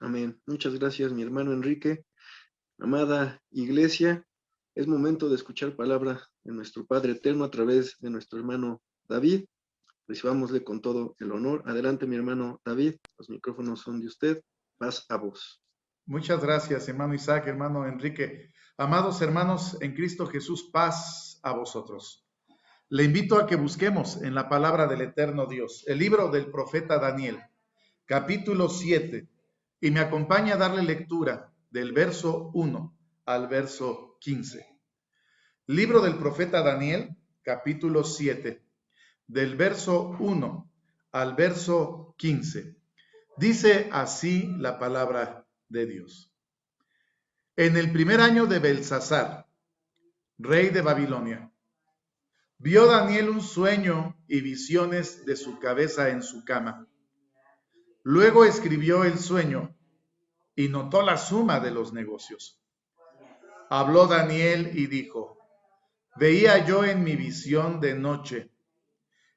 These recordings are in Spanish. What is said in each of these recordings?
Amén. Muchas gracias, mi hermano Enrique. Amada iglesia, es momento de escuchar palabra de nuestro Padre Eterno a través de nuestro hermano David. Recibámosle con todo el honor. Adelante, mi hermano David. Los micrófonos son de usted. Paz a vos. Muchas gracias, hermano Isaac, hermano Enrique. Amados hermanos en Cristo Jesús, paz a vosotros. Le invito a que busquemos en la palabra del eterno Dios, el libro del profeta Daniel, capítulo 7, y me acompaña a darle lectura del verso 1 al verso 15. Libro del profeta Daniel, capítulo 7, del verso 1 al verso 15. Dice así la palabra de Dios. En el primer año de Belsasar, rey de Babilonia, vio Daniel un sueño y visiones de su cabeza en su cama. Luego escribió el sueño y notó la suma de los negocios. Habló Daniel y dijo: veía yo en mi visión de noche,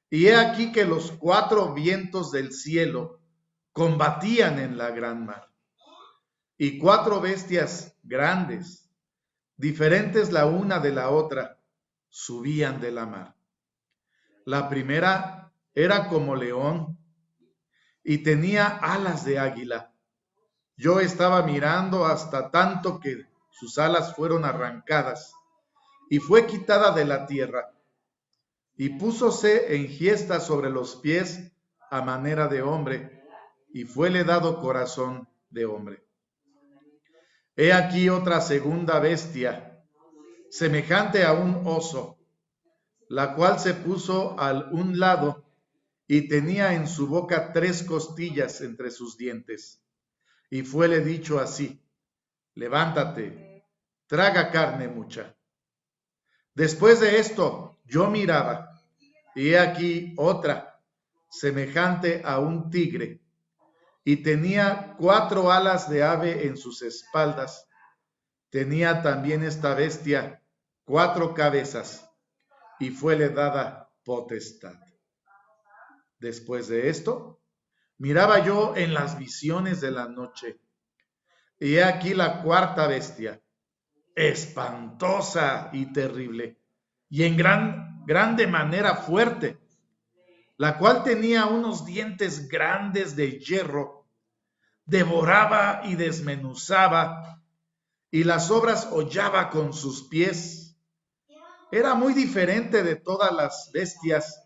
y he aquí que los 4 vientos del cielo combatían en la gran mar, y 4 bestias grandes, diferentes la una de la otra, subían de la mar. La primera era como león y tenía alas de águila. Yo estaba mirando hasta tanto que sus alas fueron arrancadas y fue quitada de la tierra, y púsose en giesta sobre los pies a manera de hombre, y fuele dado corazón de hombre. He aquí otra segunda bestia, semejante a un oso, la cual se puso al un lado y tenía en su boca 3 costillas entre sus dientes. Y fuele dicho así: levántate, traga carne mucha. Después de esto yo miraba, y he aquí otra, semejante a un tigre, y tenía 4 alas de ave en sus espaldas. Tenía también esta bestia 4 cabezas, y fuele dada potestad. Después de esto, miraba yo en las visiones de la noche, y he aquí la 4ª bestia, espantosa y terrible, y en grande manera fuerte, la cual tenía unos dientes grandes de hierro, devoraba y desmenuzaba, y las obras hollaba con sus pies. Era muy diferente de todas las bestias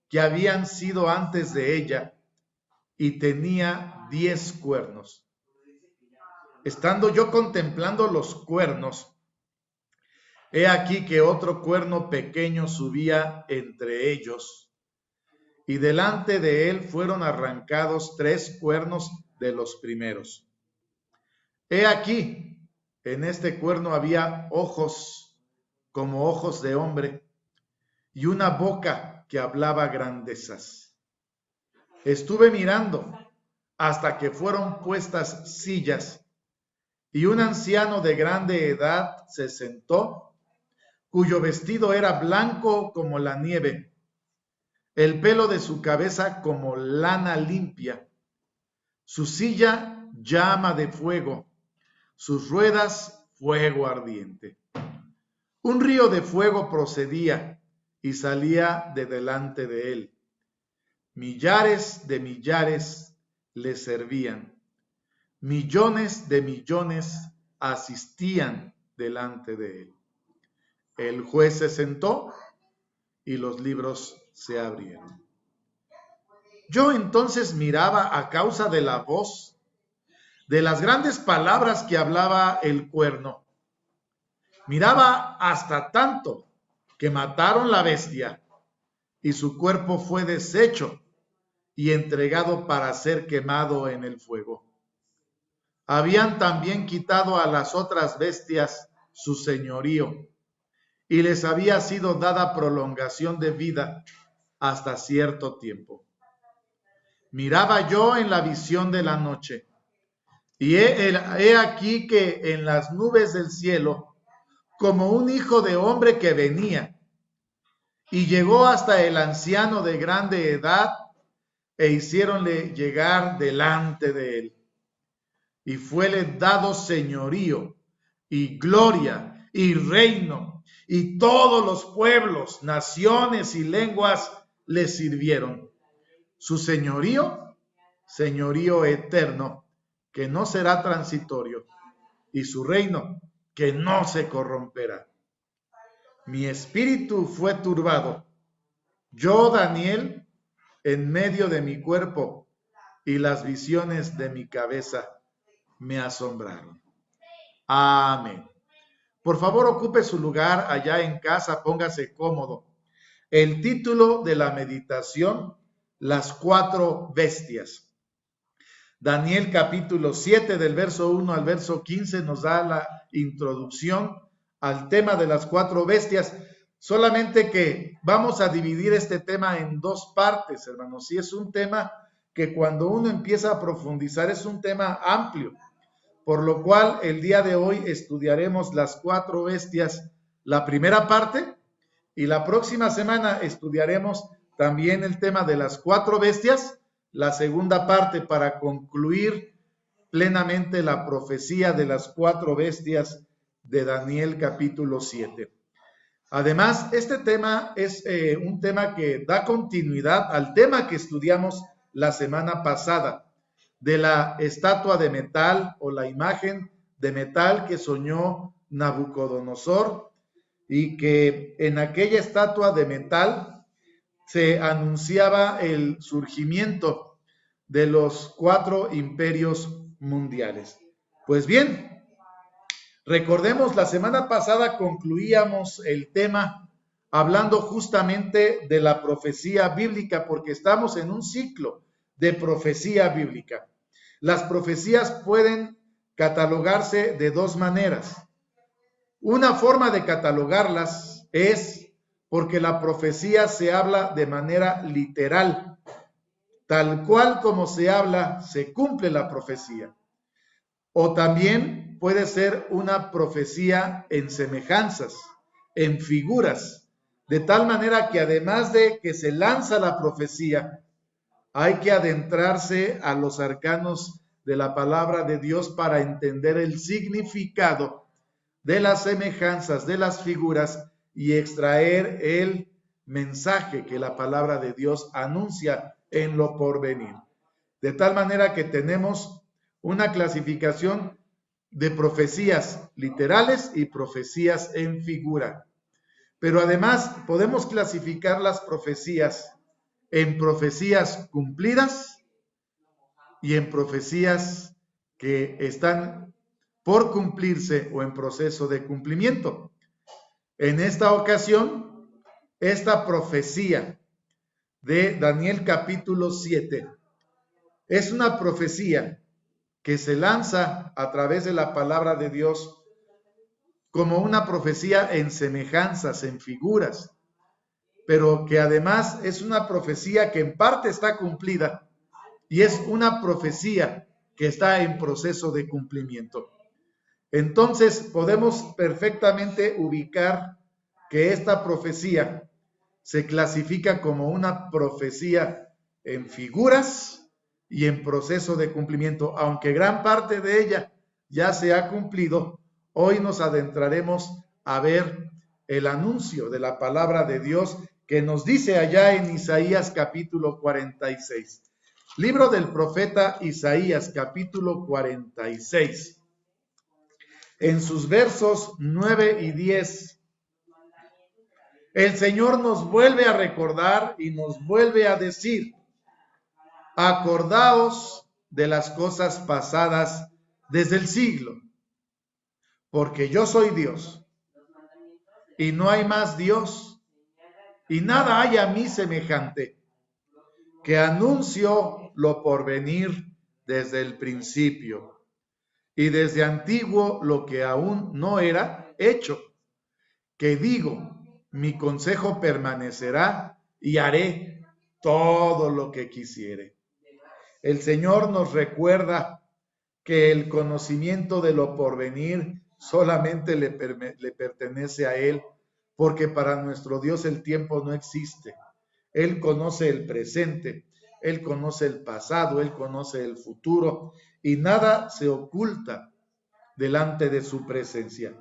que habían sido antes de ella, y tenía 10 cuernos. Estando yo contemplando los cuernos, he aquí que otro cuerno pequeño subía entre ellos, y delante de él fueron arrancados 3 cuernos de los primeros. He aquí, en este cuerno había ojos como ojos de hombre, y una boca que hablaba grandezas. Estuve mirando hasta que fueron puestas sillas, y un anciano de grande edad se sentó, cuyo vestido era blanco como la nieve, el pelo de su cabeza como lana limpia, su silla llama de fuego, sus ruedas fuego ardiente. Un río de fuego procedía y salía de delante de él. Millares de millares le servían. Millones de millones asistían delante de él. El juez se sentó y los libros se abrieron. Yo entonces miraba a causa de la voz, de las grandes palabras que hablaba el cuerno. Miraba hasta tanto que mataron la bestia y su cuerpo fue deshecho y entregado para ser quemado en el fuego. Habían también quitado a las otras bestias su señorío, y les había sido dada prolongación de vida hasta cierto tiempo. Miraba yo en la visión de la noche, y he aquí que en las nubes del cielo, como un hijo de hombre que venía, y llegó hasta el anciano de grande edad, e hiciéronle llegar delante de él. y fuele dado señorío y gloria y reino, y todos los pueblos, naciones y lenguas le sirvieron. Su señorío, señorío eterno, que no será transitorio, y su reino, que no se corromperá. Mi espíritu fue turbado, yo, Daniel, en medio de mi cuerpo, y las visiones de mi cabeza me asombraron. Amén. Por favor, ocupe su lugar allá en casa, póngase cómodo. El título de la meditación, las 4 bestias. Daniel capítulo 7 del verso 1 al verso 15 nos da la introducción al tema de las 4 bestias. Solamente que vamos a dividir este tema en 2 partes, hermanos. Y es un tema que cuando uno empieza a profundizar es un tema amplio, por lo cual el día de hoy estudiaremos las 4 bestias, la primera parte, y la próxima semana estudiaremos también el tema de las 4 bestias, la segunda parte, para concluir plenamente la profecía de las 4 bestias de Daniel capítulo 7. Además, este tema es un tema que da continuidad al tema que estudiamos la semana pasada, de la estatua de metal o la imagen de metal que soñó Nabucodonosor, y que en aquella estatua de metal se anunciaba el surgimiento de los 4 imperios mundiales. Pues bien, recordemos, la semana pasada concluíamos el tema hablando justamente de la profecía bíblica, porque estamos en un ciclo de profecía bíblica. Las profecías pueden catalogarse de 2 maneras. Una forma de catalogarlas es porque la profecía se habla de manera literal. Tal cual como se habla, se cumple la profecía. O también puede ser una profecía en semejanzas, en figuras, de tal manera que además de que se lanza la profecía, hay que adentrarse a los arcanos de la palabra de Dios para entender el significado de las semejanzas, de las figuras, y extraer el mensaje que la palabra de Dios anuncia en lo porvenir. De tal manera que tenemos una clasificación de profecías literales y profecías en figura. Pero además podemos clasificar las profecías en profecías cumplidas y en profecías que están por cumplirse o en proceso de cumplimiento. En esta ocasión, esta profecía de Daniel capítulo 7 es una profecía que se lanza a través de la palabra de Dios como una profecía en semejanzas, en figuras, pero que además es una profecía que en parte está cumplida y es una profecía que está en proceso de cumplimiento. Entonces podemos perfectamente ubicar que esta profecía se clasifica como una profecía en figuras y en proceso de cumplimiento. Aunque gran parte de ella ya se ha cumplido, hoy nos adentraremos a ver el anuncio de la palabra de Dios que nos dice allá en Isaías capítulo 46. Libro del profeta Isaías capítulo 46. En sus versos 9 y 10, el Señor nos vuelve a recordar y nos vuelve a decir: acordaos de las cosas pasadas desde el siglo, porque yo soy Dios, y no hay más Dios, y nada hay a mí semejante, que anuncio lo porvenir desde el principio, y desde antiguo lo que aún no era hecho, que digo, mi consejo permanecerá y haré todo lo que quisiere. El Señor nos recuerda que el conocimiento de lo porvenir solamente le pertenece a Él, porque para nuestro Dios el tiempo no existe. Él conoce el presente, Él conoce el pasado, Él conoce el futuro y nada se oculta delante de su presencia.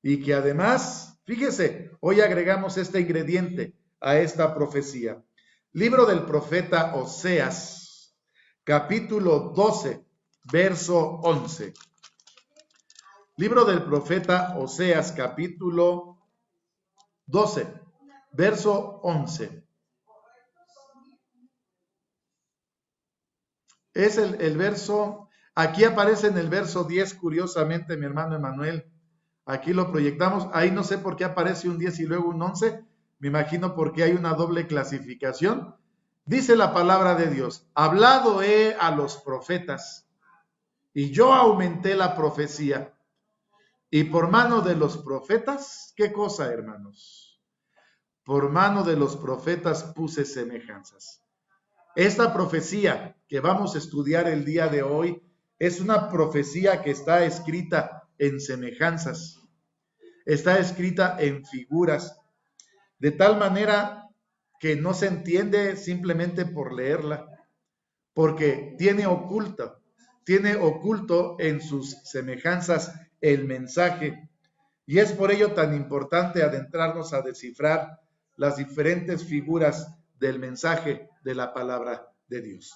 Y que además, fíjese, hoy agregamos este ingrediente a esta profecía. Libro del profeta Oseas, capítulo 12, verso 11. Libro del profeta Oseas, capítulo 12, verso 11. Es el verso, aquí aparece en el verso 10, curiosamente, mi hermano Emanuel. Aquí lo proyectamos, ahí no sé por qué aparece un 10 y luego un 11, me imagino porque hay una doble clasificación. Dice la palabra de Dios, hablado he a los profetas, y yo aumenté la profecía, y por mano de los profetas, ¿qué cosa, hermanos? Por mano de los profetas puse semejanzas. Esta profecía que vamos a estudiar el día de hoy es una profecía que está escrita en semejanzas, está escrita en figuras, de tal manera que no se entiende simplemente por leerla, porque tiene oculto en sus semejanzas el mensaje, y es por ello tan importante adentrarnos a descifrar las diferentes figuras del mensaje de la palabra de Dios.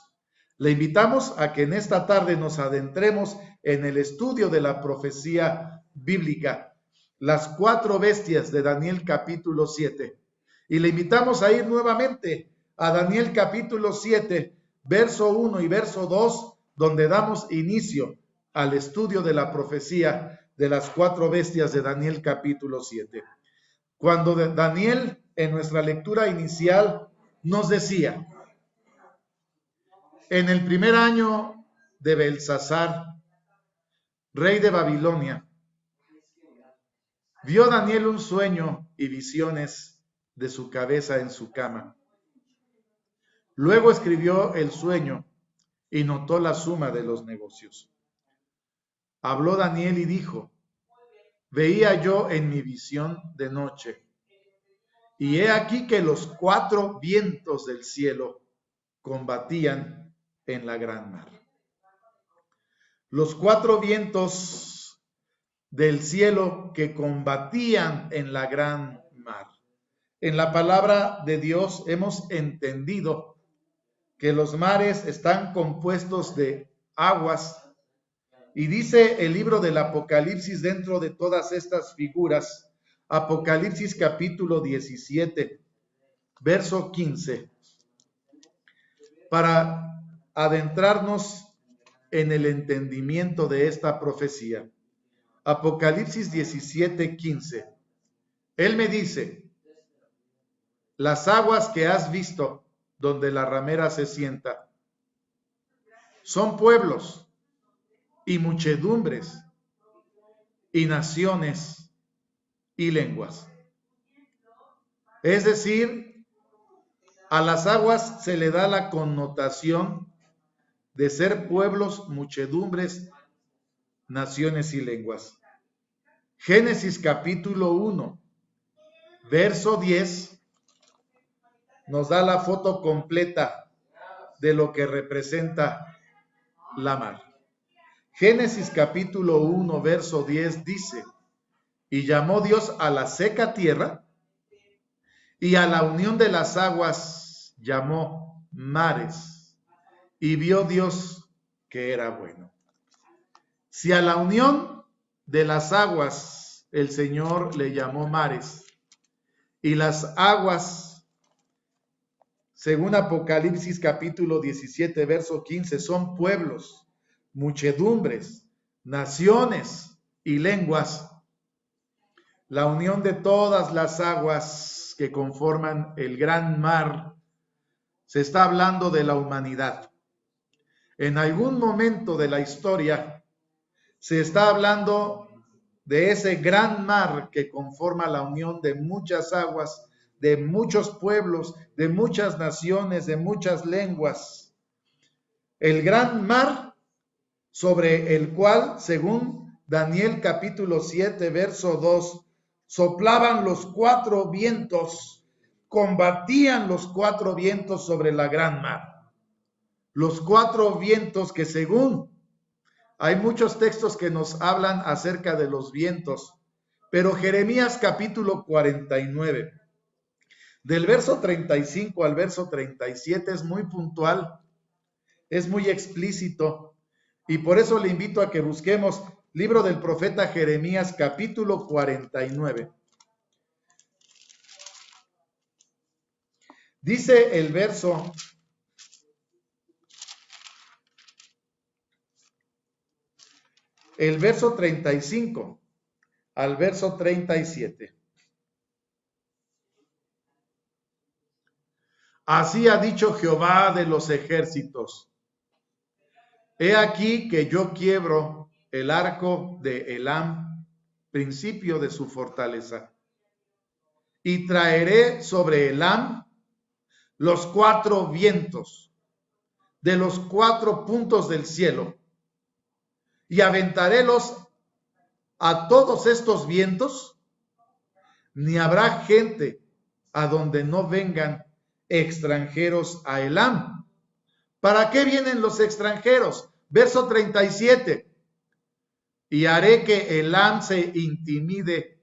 Le invitamos a que en esta tarde nos adentremos en el estudio de la profecía bíblica, las 4 bestias de Daniel capítulo 7. Y le invitamos a ir nuevamente a Daniel capítulo 7, verso 1 y verso 2, donde damos inicio al estudio de la profecía de las 4 bestias de Daniel capítulo 7. Cuando Daniel, en nuestra lectura inicial, nos decía, en el primer año de Belsasar, rey de Babilonia, vio Daniel un sueño y visiones de su cabeza en su cama. Luego escribió el sueño y notó la suma de los negocios. Habló Daniel y dijo, veía yo en mi visión de noche, y he aquí que los 4 vientos del cielo combatían en la gran mar. Los 4 vientos del cielo que combatían en la gran mar. En la palabra de Dios hemos entendido que los mares están compuestos de aguas, y dice el libro del Apocalipsis dentro de todas estas figuras, Apocalipsis capítulo 17, verso 15, para adentrarnos en el entendimiento de esta profecía. Apocalipsis 17, 15. Él me dice, las aguas que has visto donde la ramera se sienta son pueblos y muchedumbres y naciones y lenguas. Es decir, a las aguas se le da la connotación de ser pueblos, muchedumbres, naciones y lenguas. Génesis capítulo 1, verso 10, nos da la foto completa de lo que representa la mar. Génesis capítulo 1, verso 10 dice, y llamó Dios a la seca tierra, y a la unión de las aguas llamó mares, y vio Dios que era bueno. Si a la unión de las aguas el Señor le llamó mares, y las aguas, según Apocalipsis capítulo 17, verso 15, son pueblos, muchedumbres, naciones y lenguas, la unión de todas las aguas que conforman el gran mar, se está hablando de la humanidad. En algún momento de la historia se está hablando de ese gran mar que conforma la unión de muchas aguas, de muchos pueblos, de muchas naciones, de muchas lenguas. El gran mar sobre el cual, según Daniel capítulo 7, verso 2, soplaban los 4 vientos, combatían los 4 vientos sobre la gran mar. los cuatro vientos, que según hay muchos textos que nos hablan acerca de los vientos, pero Jeremías capítulo 49, del verso 35 al verso 37 es muy puntual, es muy explícito, y por eso le invito a que busquemos libro del profeta Jeremías capítulo 49. Dice el verso 35 al verso 37. Así ha dicho Jehová de los ejércitos: he aquí que yo quiebro el arco de Elam, principio de su fortaleza, y traeré sobre Elam los cuatro vientos de los cuatro puntos del cielo, y aventarélos a todos estos vientos, ni habrá gente a donde no vengan extranjeros a Elam. ¿Para qué vienen los extranjeros? Verso 37. Y haré que Elam se intimide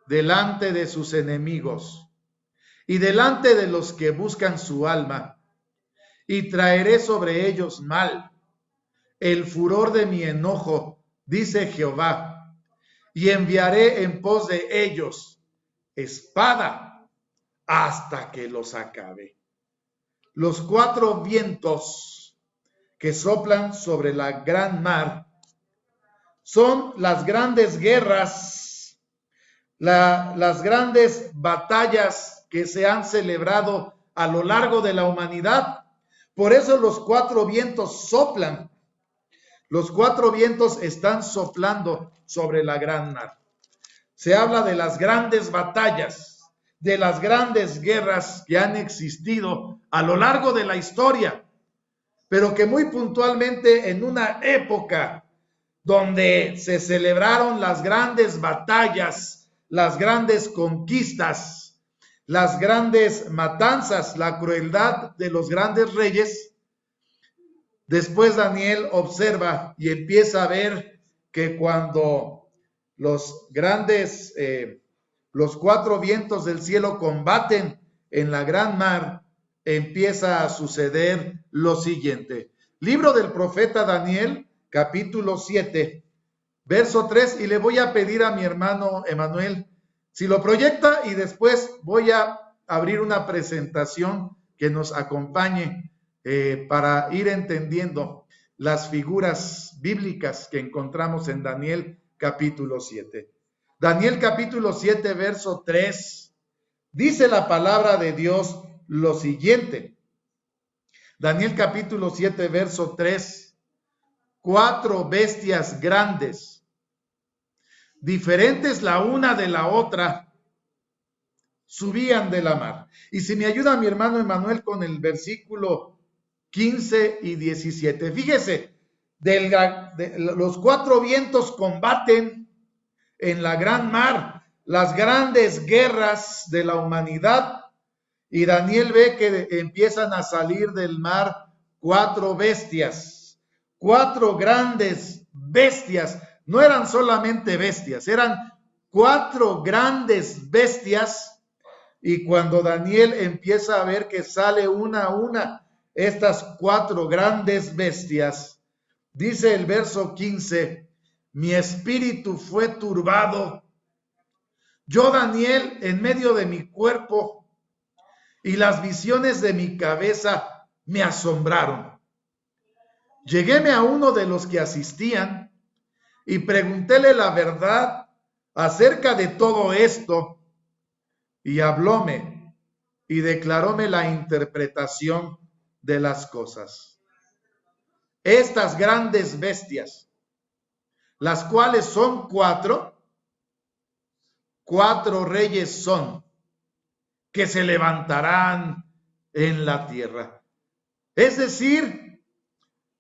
delante de sus enemigos y delante de los que buscan su alma, y traeré sobre ellos mal, el furor de mi enojo, dice Jehová, y enviaré en pos de ellos espada hasta que los acabe. Los cuatro vientos que soplan sobre la gran mar son las grandes guerras, las grandes batallas que se han celebrado a lo largo de la humanidad. Por eso los cuatro vientos soplan. Los cuatro vientos están soplando sobre la gran mar. Se habla de las grandes batallas, de las grandes guerras que han existido a lo largo de la historia, pero que muy puntualmente en una época donde se celebraron las grandes batallas, las grandes conquistas, las grandes matanzas, la crueldad de los grandes reyes. Después Daniel observa y empieza a ver que cuando los cuatro vientos del cielo combaten en la gran mar, empieza a suceder lo siguiente. Libro del profeta Daniel, capítulo 7, verso 3, y le voy a pedir a mi hermano Emanuel si lo proyecta, y después voy a abrir una presentación que nos acompañe para ir entendiendo las figuras bíblicas que encontramos en Daniel capítulo 7. Daniel capítulo 7, verso 3, dice la palabra de Dios lo siguiente. Daniel capítulo 7, verso 3, cuatro bestias grandes, diferentes la una de la otra, subían de la mar. Y si me ayuda mi hermano Emanuel con el versículo 15 y 17. Fíjese, los cuatro vientos combaten en la gran mar, las grandes guerras de la humanidad, y Daniel ve que empiezan a salir del mar cuatro bestias, cuatro grandes bestias. No eran solamente bestias, eran cuatro grandes bestias, y cuando Daniel empieza a ver que sale una a una estas cuatro grandes bestias, dice el verso 15, mi espíritu fue turbado, yo Daniel en medio de mi cuerpo, y las visiones de mi cabeza me asombraron. Lleguéme a uno de los que asistían y preguntéle la verdad acerca de todo esto, y hablóme y declaróme la interpretación de las cosas. Estas grandes bestias, las cuales son cuatro reyes son, que se levantarán en la tierra. Es decir,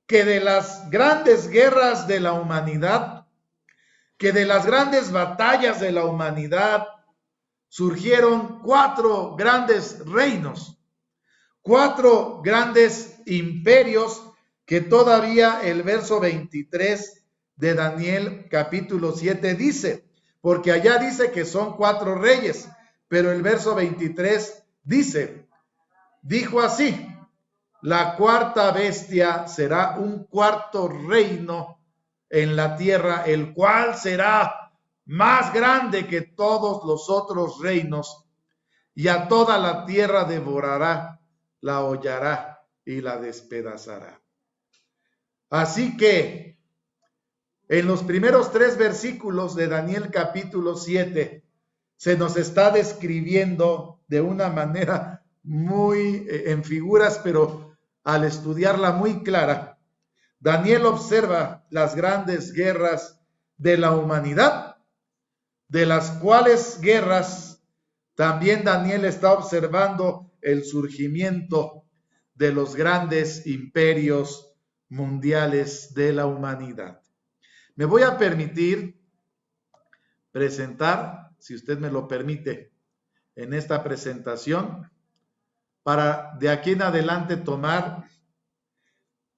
que de las grandes guerras de la humanidad, que de las grandes batallas de la humanidad, surgieron cuatro grandes reinos, cuatro grandes imperios que todavía el verso 23 de Daniel capítulo 7 dice, porque allá dice que son 4 reyes, pero el verso 23 dice, dijo así, la cuarta bestia será un cuarto reino en la tierra, el cual será más grande que todos los otros reinos, y a toda la tierra devorará, la hollará y la despedazará. Así que en los primeros 3 versículos de Daniel capítulo 7 se nos está describiendo de una manera muy en figuras, pero al estudiarla muy clara, Daniel observa las grandes guerras de la humanidad, de las cuales guerras también Daniel está observando el surgimiento de los grandes imperios mundiales de la humanidad. Me voy a permitir presentar, si usted me lo permite, en esta presentación, para de aquí en adelante tomar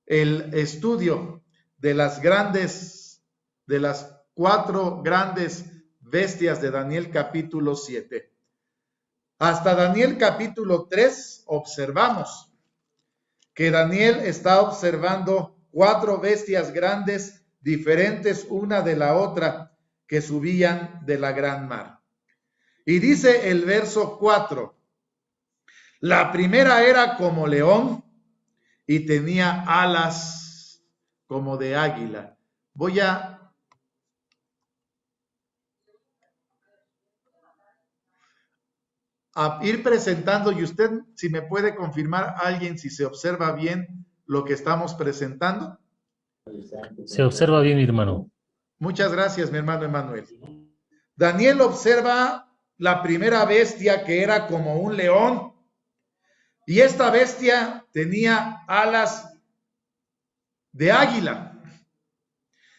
el estudio de las 4 grandes bestias de Daniel capítulo 7. Hasta Daniel capítulo 3 observamos que Daniel está observando 4 bestias grandes diferentes una de la otra que subían de la gran mar. Y dice el verso 4, la primera era como león y tenía alas como de águila. Voy a ir presentando y usted, si me puede confirmar alguien si se observa bien lo que estamos presentando. Se observa bien, mi hermano. Muchas gracias, mi hermano Emanuel. Daniel observa la primera bestia que era como un león y esta bestia tenía alas de águila.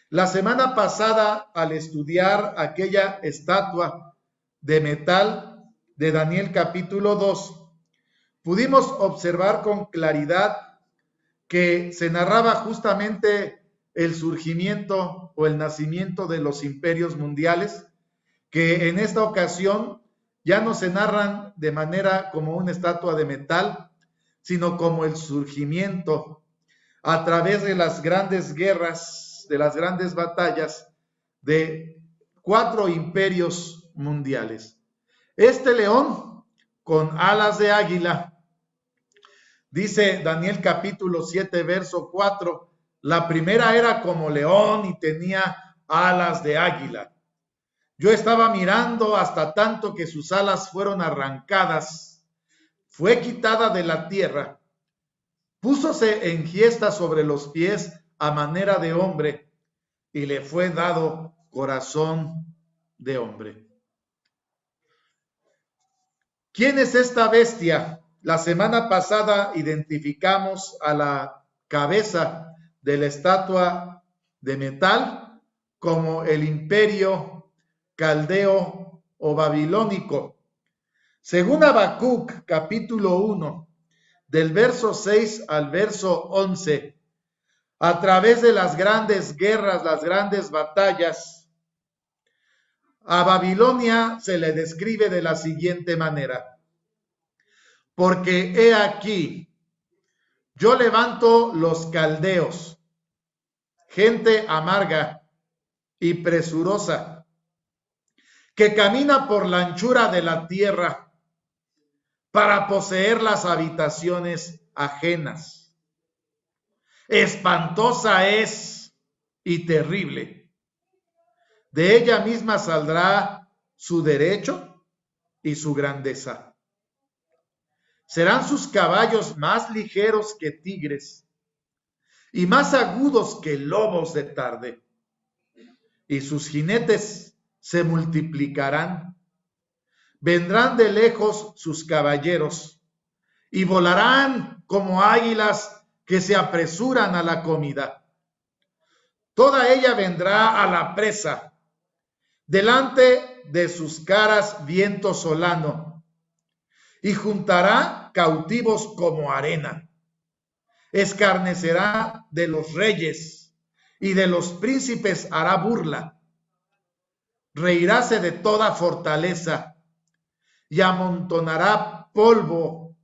La semana pasada, al estudiar aquella estatua de metal de Daniel capítulo 2, pudimos observar con claridad que se narraba justamente el surgimiento o el nacimiento de los imperios mundiales, que en esta ocasión ya no se narran de manera como una estatua de metal, sino como el surgimiento a través de las grandes guerras, de las grandes batallas de 4 imperios mundiales. Este león con alas de águila, dice Daniel capítulo 7, verso 4, la primera era como león y tenía alas de águila. Yo estaba mirando hasta tanto que sus alas fueron arrancadas, fue quitada de la tierra, púsose en giesta sobre los pies a manera de hombre y le fue dado corazón de hombre. ¿Quién es esta bestia? La semana pasada identificamos a la cabeza de la estatua de metal como el imperio caldeo o babilónico. Según Habacuc, capítulo 1, del verso 6 al verso 11, a través de las grandes guerras, las grandes batallas, a Babilonia se le describe de la siguiente manera. Porque he aquí, yo levanto los caldeos, gente amarga y presurosa, que camina por la anchura de la tierra para poseer las habitaciones ajenas. Espantosa es y terrible. De ella misma saldrá su derecho y su grandeza. Serán sus caballos más ligeros que tigres y más agudos que lobos de tarde. Y sus jinetes se multiplicarán. Vendrán de lejos sus caballeros y volarán como águilas que se apresuran a la comida. Toda ella vendrá a la presa. Delante de sus caras viento solano, y juntará cautivos como arena. escarnecerá de los reyes y de los príncipes hará burla. Reiráse de toda fortaleza y amontonará polvo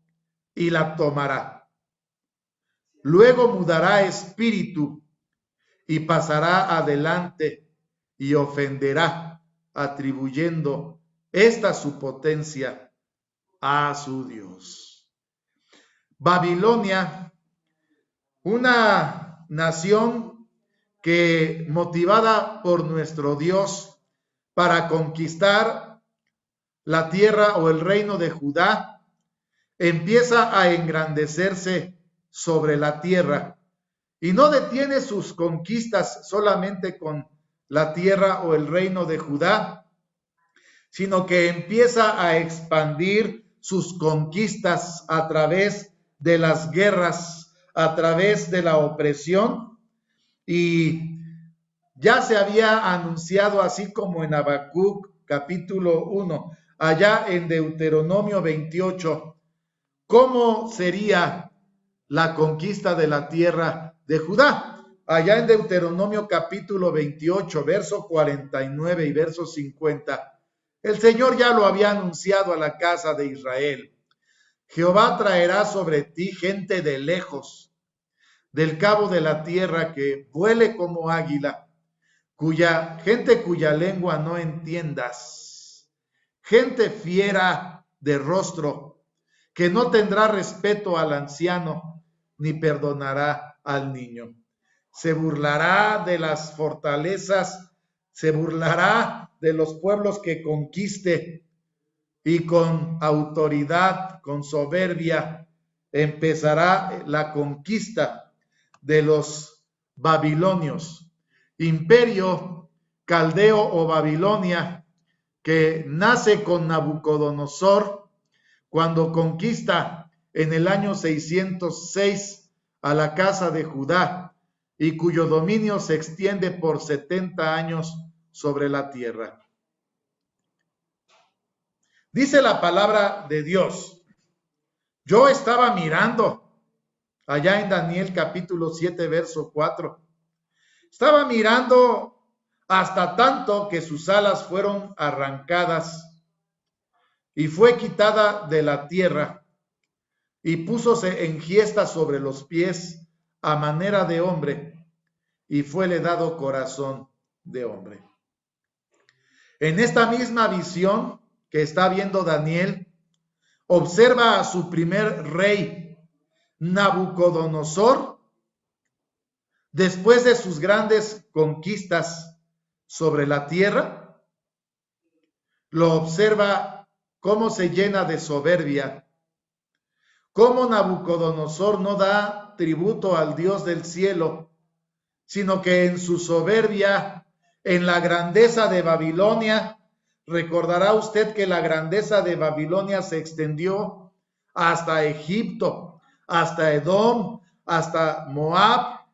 y la tomará. Luego mudará espíritu y pasará adelante y ofenderá, atribuyendo esta su potencia a su Dios. Babilonia, una nación que, motivada por nuestro Dios para conquistar la tierra o el reino de Judá, empieza a engrandecerse sobre la tierra y no detiene sus conquistas solamente con la tierra o el reino de Judá, sino que empieza a expandir sus conquistas a través de las guerras, a través de la opresión, y ya se había anunciado, así como en Habacuc capítulo 1, allá en Deuteronomio 28, cómo sería la conquista de la tierra de Judá. Allá en Deuteronomio capítulo 28, verso 49 y verso 50, el Señor ya lo había anunciado a la casa de Israel. Jehová traerá sobre ti gente de lejos, del cabo de la tierra, que vuele como águila, cuya lengua no entiendas, gente fiera de rostro, que no tendrá respeto al anciano, ni perdonará al niño. Se burlará de las fortalezas, se burlará de los pueblos que conquiste, y con autoridad, con soberbia, empezará la conquista de los babilonios. Imperio caldeo o Babilonia, que nace con Nabucodonosor cuando conquista en el año 606 a la casa de Judá, y cuyo dominio se extiende por 70 años sobre la tierra. Dice la palabra de Dios: yo estaba mirando, allá en Daniel capítulo 7, verso 4, estaba mirando hasta tanto que sus alas fueron arrancadas y fue quitada de la tierra, y púsose en giesta sobre los pies a manera de hombre, y fuele dado corazón de hombre. En esta misma visión que está viendo Daniel, observa a su primer rey, Nabucodonosor, después de sus grandes conquistas sobre la tierra. Lo observa cómo se llena de soberbia, cómo Nabucodonosor no da tributo al Dios del cielo, sino que en su soberbia, en la grandeza de Babilonia, recordará usted que la grandeza de Babilonia se extendió hasta Egipto, hasta Edom, hasta Moab,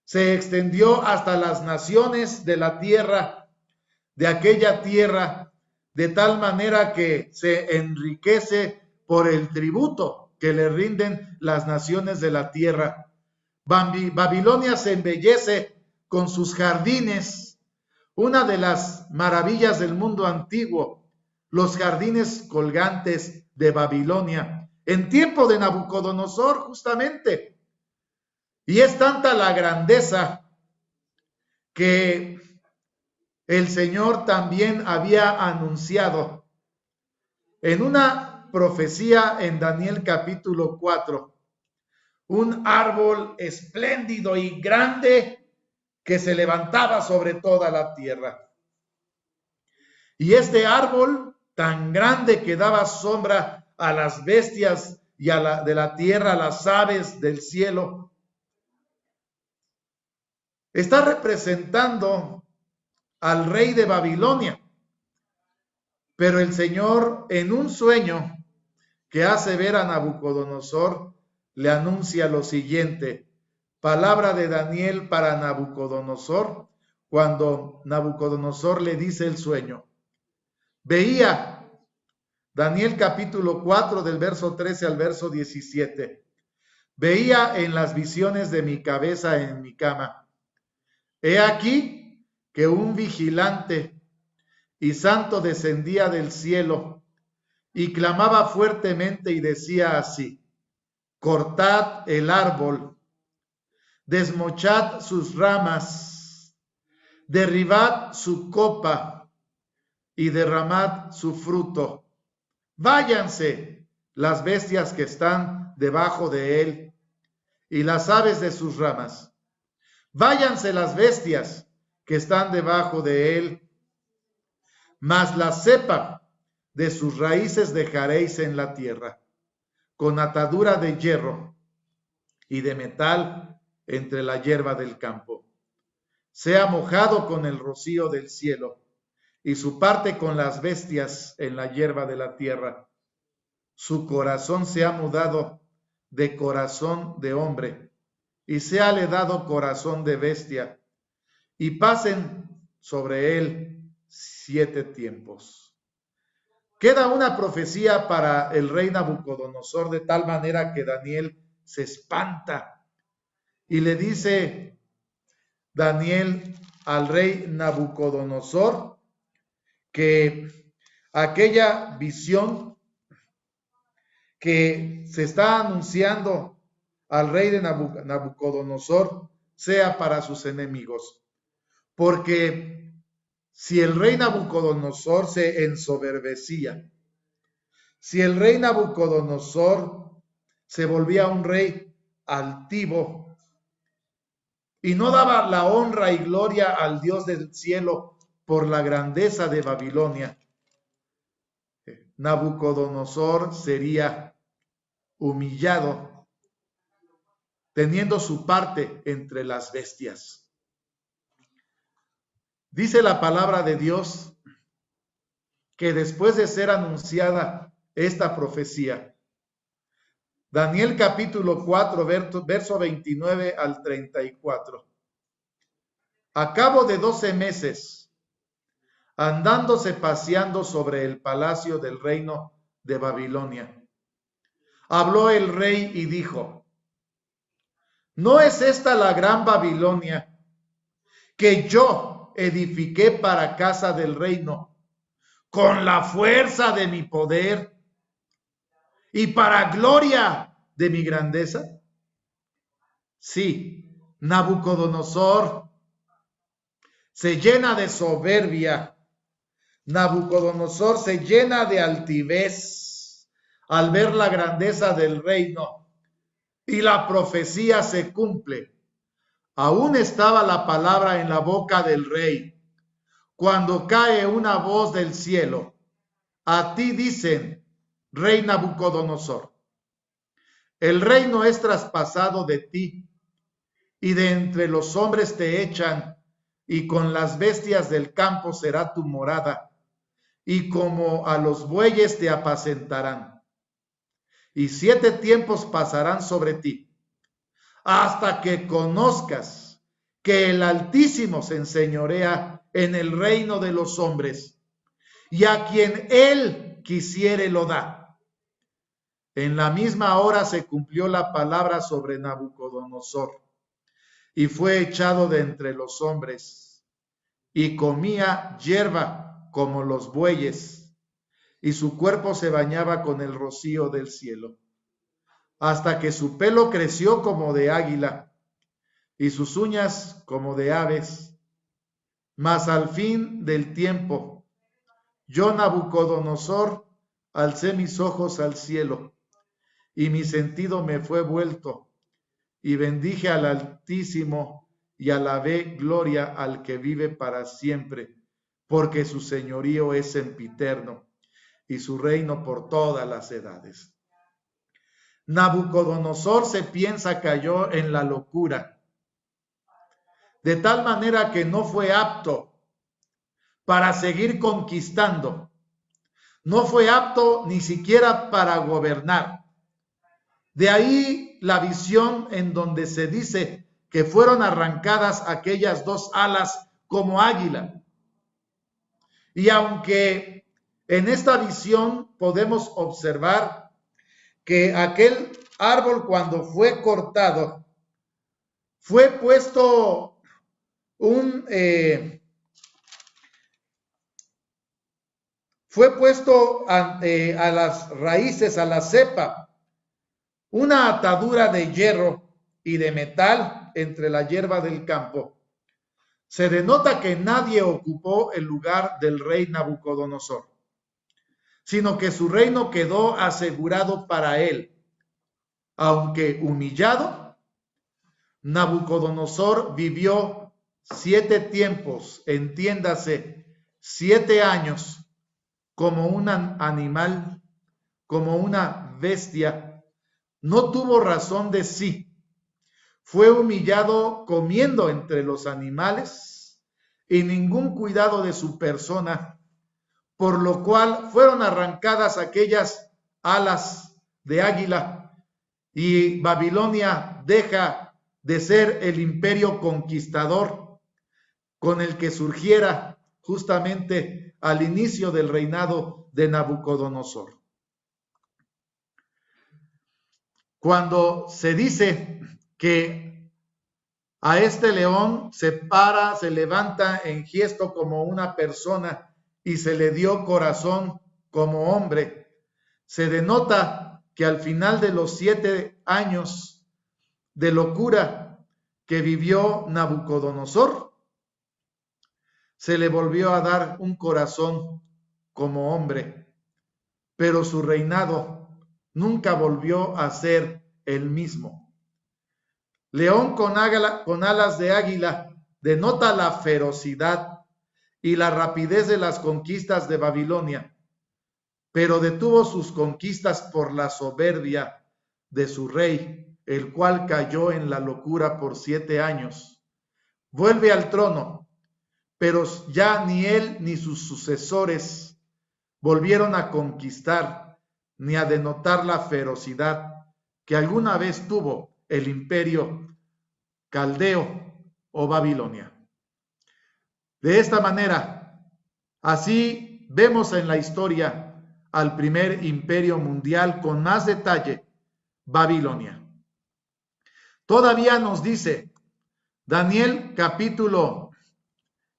se extendió hasta las naciones de la tierra, de aquella tierra, de tal manera que se enriquece por el tributo que le rinden las naciones de la tierra. Babilonia se embellece con sus jardines, una de las maravillas del mundo antiguo, los jardines colgantes de Babilonia, en tiempo de Nabucodonosor justamente. Y es tanta la grandeza que el Señor también había anunciado en una profecía en Daniel capítulo 4, un árbol espléndido y grande que se levantaba sobre toda la tierra. Y este árbol tan grande que daba sombra a las bestias y de la tierra, a las aves del cielo, está representando al rey de Babilonia. Pero el Señor, en un sueño que hace ver a Nabucodonosor, le anuncia lo siguiente: palabra de Daniel para Nabucodonosor, cuando Nabucodonosor le dice el sueño. Veía, Daniel capítulo 4 del verso 13 al verso 17, Veía en las visiones de mi cabeza en mi cama. He aquí que un vigilante y santo descendía del cielo y clamaba fuertemente y decía así: cortad el árbol, desmochad sus ramas, derribad su copa y derramad su fruto. Váyanse las bestias que están debajo de él y las aves de sus ramas. Váyanse las bestias que están debajo de él, mas la cepa de sus raíces dejaréis en la tierra, con atadura de hierro y de metal entre la hierba del campo. Sea mojado con el rocío del cielo, y su parte con las bestias en la hierba de la tierra. Su corazón se ha mudado de corazón de hombre, y se ha le dado corazón de bestia, y pasen sobre él 7 tiempos. Queda una profecía para el rey Nabucodonosor, de tal manera que Daniel se espanta y le dice Daniel al rey Nabucodonosor que aquella visión que se está anunciando al rey de Nabucodonosor sea para sus enemigos. Porque si el rey Nabucodonosor se ensoberbecía, si el rey Nabucodonosor se volvía un rey altivo y no daba la honra y gloria al Dios del cielo por la grandeza de Babilonia, Nabucodonosor sería humillado, teniendo su parte entre las bestias. Dice la palabra de Dios que después de ser anunciada esta profecía, Daniel capítulo 4, verso 29 al 34. A cabo de 12 meses, andándose paseando sobre el palacio del reino de Babilonia, habló el rey y dijo: ¿no es esta la gran Babilonia que yo edifiqué para casa del reino con la fuerza de mi poder y para gloria de mi grandeza? Sí, Nabucodonosor se llena de soberbia. Nabucodonosor se llena de altivez al ver la grandeza del reino, y la profecía se cumple. Aún estaba la palabra en la boca del rey, cuando cae una voz del cielo: a ti dicen, rey Nabucodonosor, el reino es traspasado de ti, y de entre los hombres te echan, y con las bestias del campo será tu morada, y como a los bueyes te apacentarán. Y 7 tiempos pasarán sobre ti, hasta que conozcas que el Altísimo se enseñorea en el reino de los hombres, y a quien él quisiere lo da. En la misma hora se cumplió la palabra sobre Nabucodonosor, y fue echado de entre los hombres, y comía hierba como los bueyes, y su cuerpo se bañaba con el rocío del cielo, hasta que su pelo creció como de águila, y sus uñas como de aves. Mas al fin del tiempo, yo, Nabucodonosor, alcé mis ojos al cielo, y mi sentido me fue vuelto, y bendije al Altísimo, y alabé gloria al que vive para siempre, porque su señorío es sempiterno, y su reino por todas las edades. Nabucodonosor se piensa cayó en la locura, de tal manera que no fue apto para seguir conquistando, no fue apto ni siquiera para gobernar. De ahí la visión en donde se dice que fueron arrancadas aquellas 2 alas como águila. Y aunque en esta visión podemos observar que aquel árbol, cuando fue cortado, fue puesto a las raíces, a la cepa, una atadura de hierro y de metal entre la hierba del campo. Se denota que nadie ocupó el lugar del rey Nabucodonosor, sino que su reino quedó asegurado para él. Aunque humillado, Nabucodonosor vivió 7 tiempos, entiéndase, 7 años, como un animal, como una bestia. No tuvo razón de sí. Fue humillado comiendo entre los animales y ningún cuidado de su persona, por lo cual fueron arrancadas aquellas alas de águila y Babilonia deja de ser el imperio conquistador con el que surgiera justamente al inicio del reinado de Nabucodonosor. Cuando se dice que a este león se levanta en gesto como una persona y se le dio corazón como hombre, se denota que al final de los 7 años de locura que vivió Nabucodonosor, se le volvió a dar un corazón como hombre, pero su reinado nunca volvió a ser el mismo. León con alas de águila denota la ferocidad y la rapidez de las conquistas de Babilonia, pero detuvo sus conquistas por la soberbia de su rey, el cual cayó en la locura por 7 años. Vuelve al trono, pero ya ni él ni sus sucesores volvieron a conquistar ni a denotar la ferocidad que alguna vez tuvo el imperio caldeo o Babilonia. De esta manera, así vemos en la historia al primer imperio mundial con más detalle, Babilonia. Todavía nos dice Daniel capítulo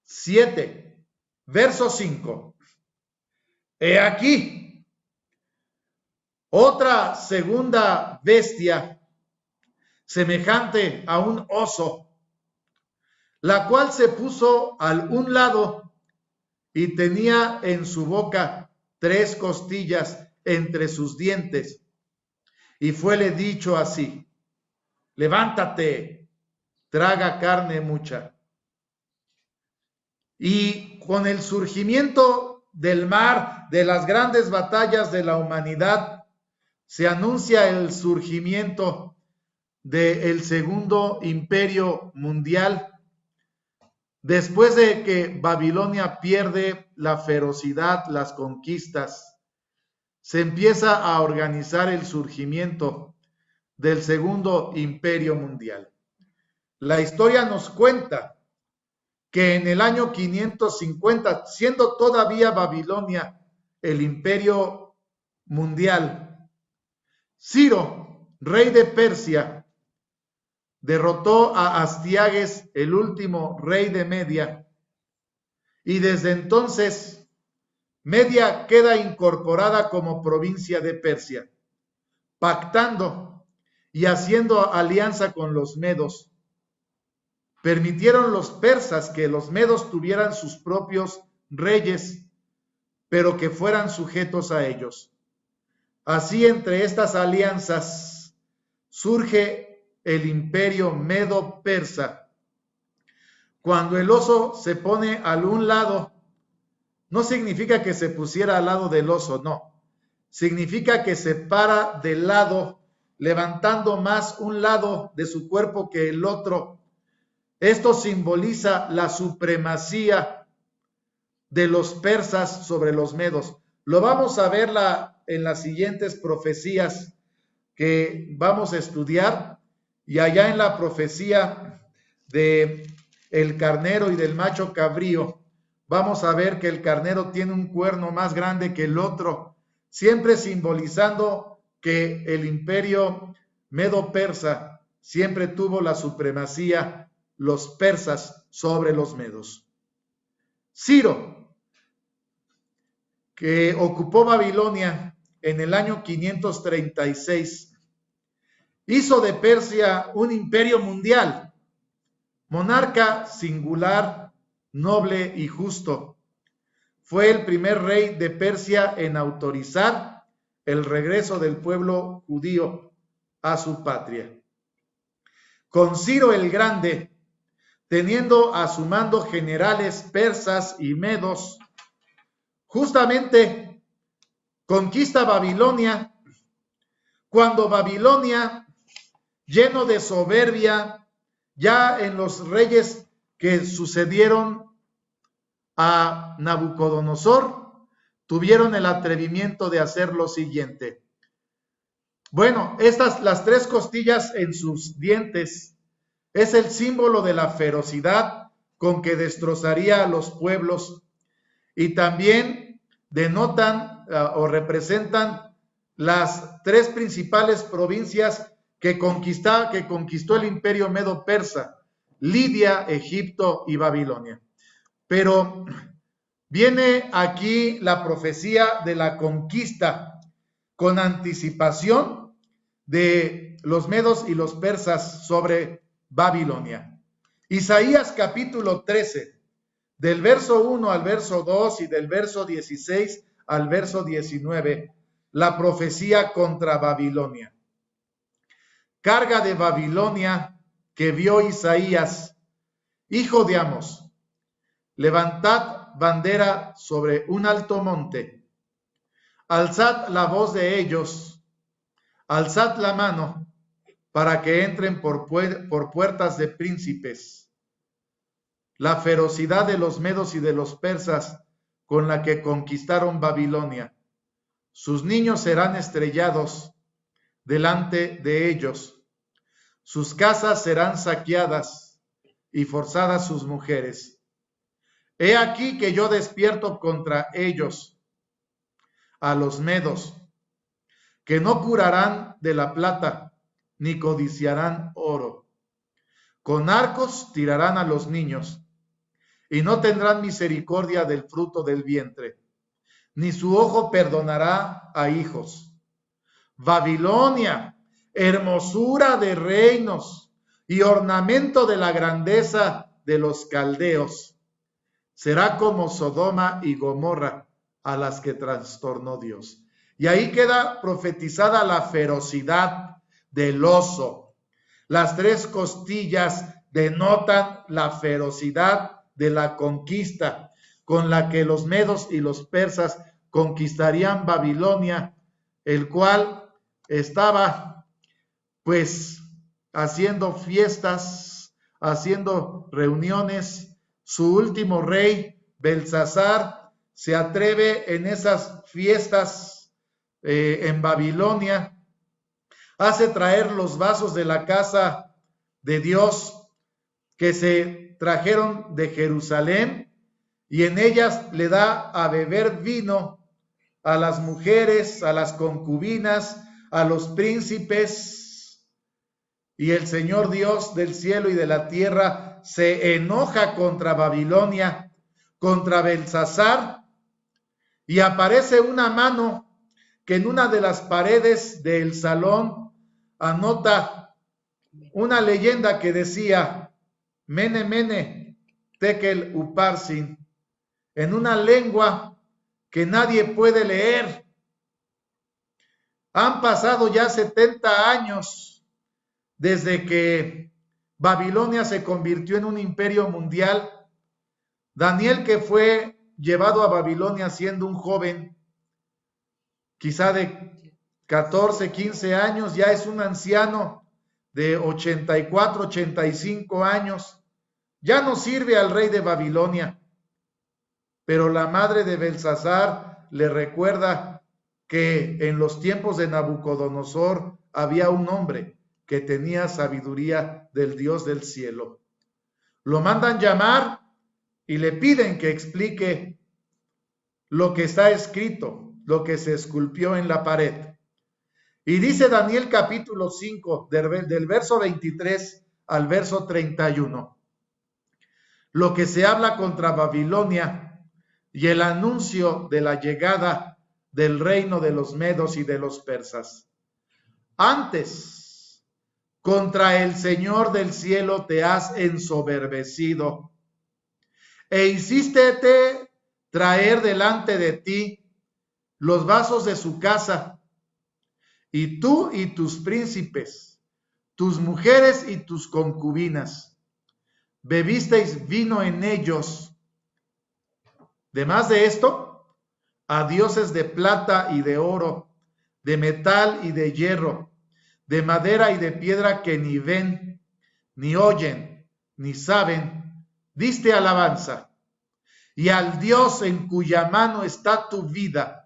7, verso 5. He aquí, otra segunda bestia, semejante a un oso, la cual se puso al un lado y tenía en su boca 3 costillas entre sus dientes. Y fuele dicho así: levántate, traga carne mucha. Y con el surgimiento del mar, de las grandes batallas de la humanidad, se anuncia el surgimiento del segundo imperio mundial. Después de que Babilonia pierde la ferocidad, las conquistas, se empieza a organizar el surgimiento del segundo imperio mundial. La historia nos cuenta que en el año 550, siendo todavía Babilonia el imperio mundial, Ciro, rey de Persia, derrotó a Astiages, el último rey de Media, y desde entonces Media queda incorporada como provincia de Persia, pactando y haciendo alianza con los medos. Permitieron los persas que los medos tuvieran sus propios reyes, pero que fueran sujetos a ellos. Así, entre estas alianzas surge el imperio medo-persa. Cuando el oso se pone al un lado, no significa que se pusiera al lado del oso, no. Significa que se para del lado, levantando más un lado de su cuerpo que el otro. Esto simboliza la supremacía de los persas sobre los medos. Lo vamos a ver en las siguientes profecías que vamos a estudiar, y allá en la profecía de el carnero y del macho cabrío, vamos a ver que el carnero tiene un cuerno más grande que el otro, siempre simbolizando que el imperio medo-persa, siempre tuvo la supremacía los persas sobre los medos. Ciro, que ocupó Babilonia en el año 536, hizo de Persia un imperio mundial, monarca singular, noble y justo. Fue el primer rey de Persia en autorizar el regreso del pueblo judío a su patria. Con Ciro el Grande, teniendo a su mando generales persas y medos, justamente conquista Babilonia, cuando Babilonia, lleno de soberbia, ya en los reyes que sucedieron a Nabucodonosor, tuvieron el atrevimiento de hacer lo siguiente. Bueno, las 3 costillas en sus dientes es el símbolo de la ferocidad con que destrozaría a los pueblos, y también denotan o representan las 3 principales provincias que conquistó el imperio medo-persa: Lidia, Egipto y Babilonia. Pero viene aquí la profecía de la conquista con anticipación de los medos y los persas sobre Babilonia. Isaías capítulo 13, del verso 1 al verso 2 y del verso 16 al verso 19, la profecía contra Babilonia. Carga de Babilonia que vio Isaías, hijo de Amos, levantad bandera sobre un alto monte, alzad la voz de ellos, alzad la mano para que entren por puertas de príncipes. La ferocidad de los medos y de los persas con la que conquistaron Babilonia. Sus niños serán estrellados delante de ellos. Sus casas serán saqueadas y forzadas sus mujeres. He aquí que yo despierto contra ellos a los medos, que no curarán de la plata, ni codiciarán oro. Con arcos tirarán a los niños, y no tendrán misericordia del fruto del vientre, ni su ojo perdonará a hijos. Babilonia, hermosura de reinos y ornamento de la grandeza de los caldeos, será como Sodoma y Gomorra, a las que trastornó Dios. Y ahí queda profetizada la ferocidad del oso. Las 3 costillas denotan la ferocidad de la conquista con la que los medos y los persas conquistarían Babilonia, el cual estaba pues haciendo fiestas, haciendo reuniones. Su último rey, Belsasar, se atreve en esas fiestas en Babilonia, hace traer los vasos de la casa de Dios que se trajeron de Jerusalén, y en ellas le da a beber vino a las mujeres, a las concubinas, a los príncipes, y el Señor Dios del cielo y de la tierra se enoja contra Babilonia, contra Belsasar, y aparece una mano que en una de las paredes del salón anota una leyenda que decía Mene Mene Tekel Uparsin, en una lengua que nadie puede leer. Han pasado ya 70 años desde que Babilonia se convirtió en un imperio mundial. Daniel, que fue llevado a Babilonia siendo un joven, quizá de 14, 15 años, ya es un anciano de 84, 85 años. Ya no sirve al rey de Babilonia, pero la madre de Belsasar le recuerda que en los tiempos de Nabucodonosor había un hombre que tenía sabiduría del Dios del cielo. Lo mandan llamar y le piden que explique lo que está escrito, lo que se esculpió en la pared. Y dice Daniel capítulo 5, del verso 23 al verso 31, lo que se habla contra Babilonia y el anuncio de la llegada del reino de los medos y de los persas. Antes, contra el Señor del cielo te has ensoberbecido e hicístete traer delante de ti los vasos de su casa, y tú y tus príncipes, tus mujeres y tus concubinas, bebisteis vino en ellos. Además de esto, a dioses de plata y de oro, de metal y de hierro, de madera y de piedra que ni ven, ni oyen, ni saben, diste alabanza. Y al Dios en cuya mano está tu vida,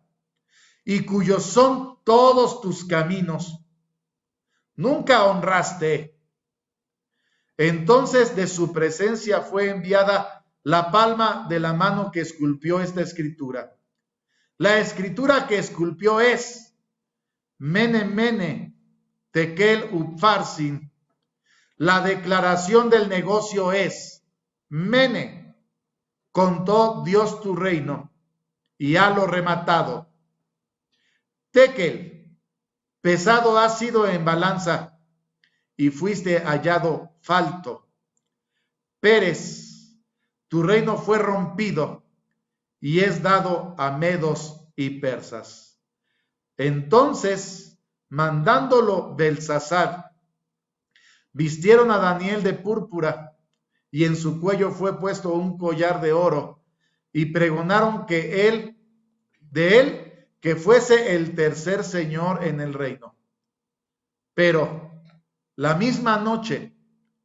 y cuyos son todos tus caminos, nunca honraste. Entonces de su presencia fue enviada la palma de la mano que esculpió esta escritura. La escritura que esculpió es Mene, Mene, Tekel, Upharsin. La declaración del negocio es Mene, contó Dios tu reino y ha lo rematado. Tekel, pesado has sido en balanza y fuiste hallado falto. Pérez, tu reino fue rompido y es dado a medos y persas. Entonces, mandándolo Belsasar, vistieron a Daniel de púrpura y en su cuello fue puesto un collar de oro y pregonaron que de él que fuese el tercer señor en el reino. Pero la misma noche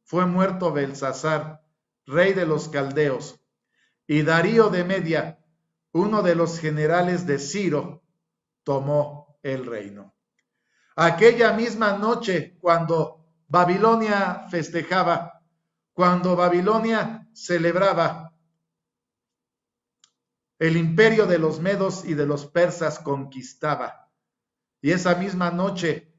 fue muerto Belsasar, rey de los caldeos, y Darío de Media, uno de los generales de Ciro, tomó el reino. Aquella misma noche, cuando Babilonia festejaba, cuando Babilonia celebraba, el imperio de los medos y de los persas conquistaba. Y esa misma noche,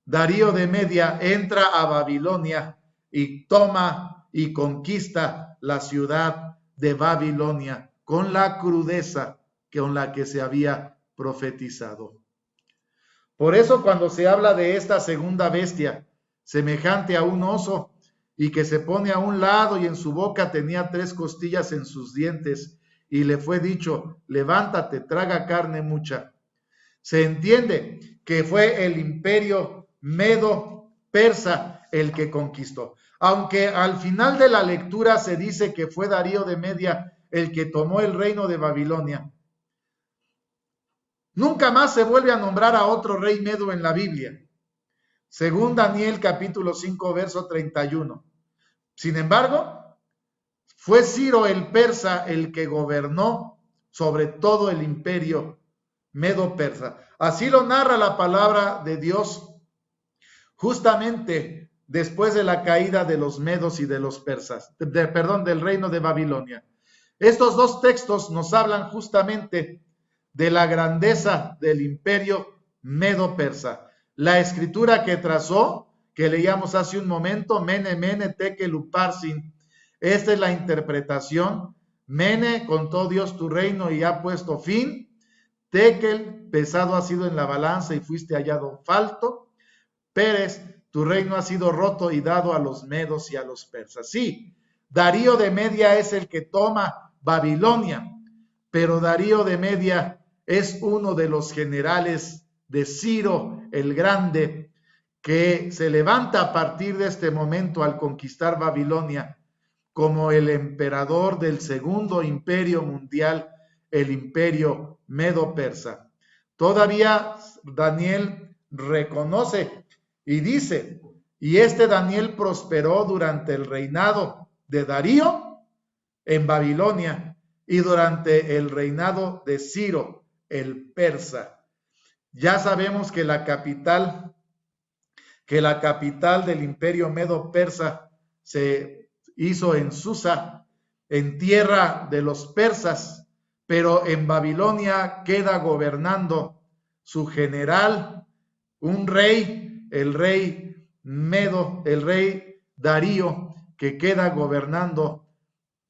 Darío de Media entra a Babilonia y toma y conquista la ciudad de Babilonia con la crudeza con la que se había profetizado. Por eso cuando se habla de esta segunda bestia, semejante a un oso, y que se pone a un lado y en su boca tenía 3 costillas en sus dientes, y le fue dicho, levántate, traga carne mucha. Se entiende que fue el imperio medo-persa el que conquistó. Aunque al final de la lectura se dice que fue Darío de Media el que tomó el reino de Babilonia, nunca más se vuelve a nombrar a otro rey medo en la Biblia, según Daniel capítulo 5, verso 31. Sin embargo, fue Ciro el persa el que gobernó sobre todo el imperio medo-persa. Así lo narra la palabra de Dios justamente después de la caída de los medos y de los persas, del reino de Babilonia. Estos 2 textos nos hablan justamente de la grandeza del imperio medo-persa. La escritura que trazó, que leíamos hace un momento, Mene, Mene, Tekel, Upharsin. Esta es la interpretación. Mene, contó Dios tu reino y ha puesto fin. Tekel, pesado ha sido en la balanza y fuiste hallado falto. Pérez, tu reino ha sido roto y dado a los medos y a los persas. Sí, Darío de Media es el que toma Babilonia, pero Darío de Media es uno de los generales de Ciro el Grande, que se levanta a partir de este momento al conquistar Babilonia como el emperador del segundo imperio mundial, el imperio medo-persa. Todavía Daniel reconoce y dice, y este Daniel prosperó durante el reinado de Darío en Babilonia y durante el reinado de Ciro, el persa. Ya sabemos que la capital del imperio medo-persa se hizo en Susa, en tierra de los persas, pero en Babilonia queda gobernando su general, un rey, el rey Medo, el rey Darío, que queda gobernando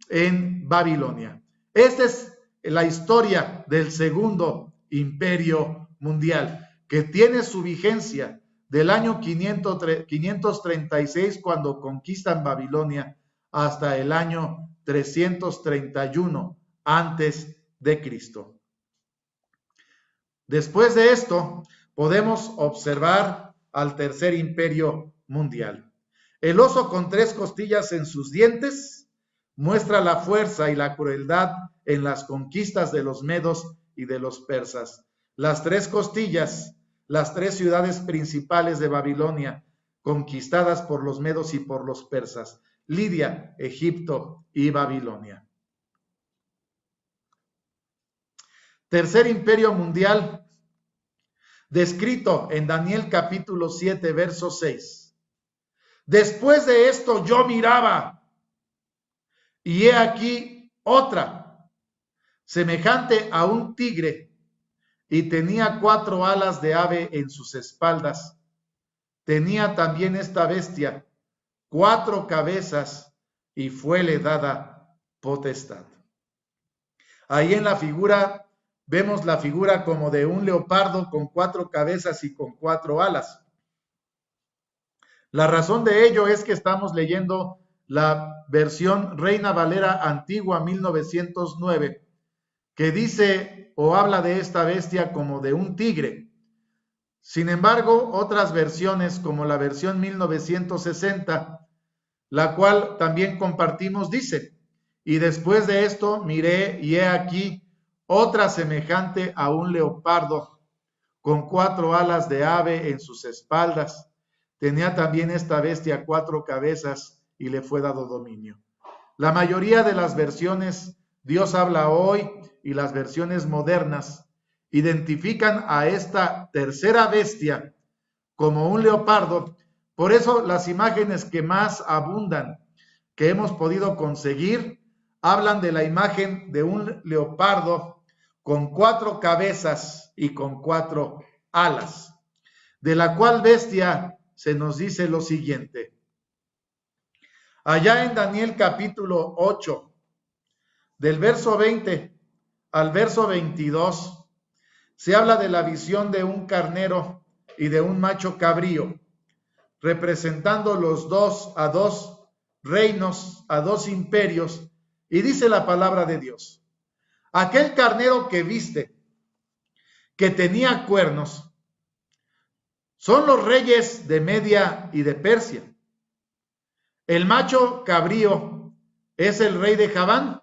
en Babilonia. Esta es la historia del segundo imperio mundial, que tiene su vigencia del año 536, cuando conquistan Babilonia, hasta el año 331 antes de Cristo. Después de esto, podemos observar al tercer imperio mundial. El oso con 3 costillas en sus dientes muestra la fuerza y la crueldad en las conquistas de los medos y de los persas. Las 3 costillas, las 3 ciudades principales de Babilonia, conquistadas por los medos y por los persas: Lidia, Egipto y Babilonia. Tercer imperio mundial, descrito en Daniel capítulo 7, verso 6. Después de esto yo miraba, y he aquí otra, semejante a un tigre, y tenía 4 alas de ave en sus espaldas. Tenía también esta bestia 4 cabezas, y fuele dada potestad. Ahí en la figura vemos la figura como de un leopardo con 4 cabezas y con 4 alas. La razón de ello es que estamos leyendo la versión Reina Valera Antigua 1909, que dice o habla de esta bestia como de un tigre. Sin embargo, otras versiones, como la versión 1960, la cual también compartimos, dice: y después de esto miré, y he aquí otra semejante a un leopardo, con 4 alas de ave en sus espaldas. Tenía también esta bestia 4 cabezas, y le fue dado dominio. La mayoría de las versiones Dios habla hoy y las versiones modernas identifican a esta tercera bestia como un leopardo. Por eso las imágenes que más abundan, que hemos podido conseguir, hablan de la imagen de un leopardo con 4 cabezas y con 4 alas, de la cual bestia se nos dice lo siguiente. Allá en Daniel capítulo 8, del verso 20 al verso 22, se habla de la visión de un carnero y de un macho cabrío, representando los dos a 2 reinos, a 2 imperios, y dice la palabra de Dios: aquel carnero que viste, que tenía cuernos, son los reyes de Media y de Persia. El macho cabrío es el rey de Javán,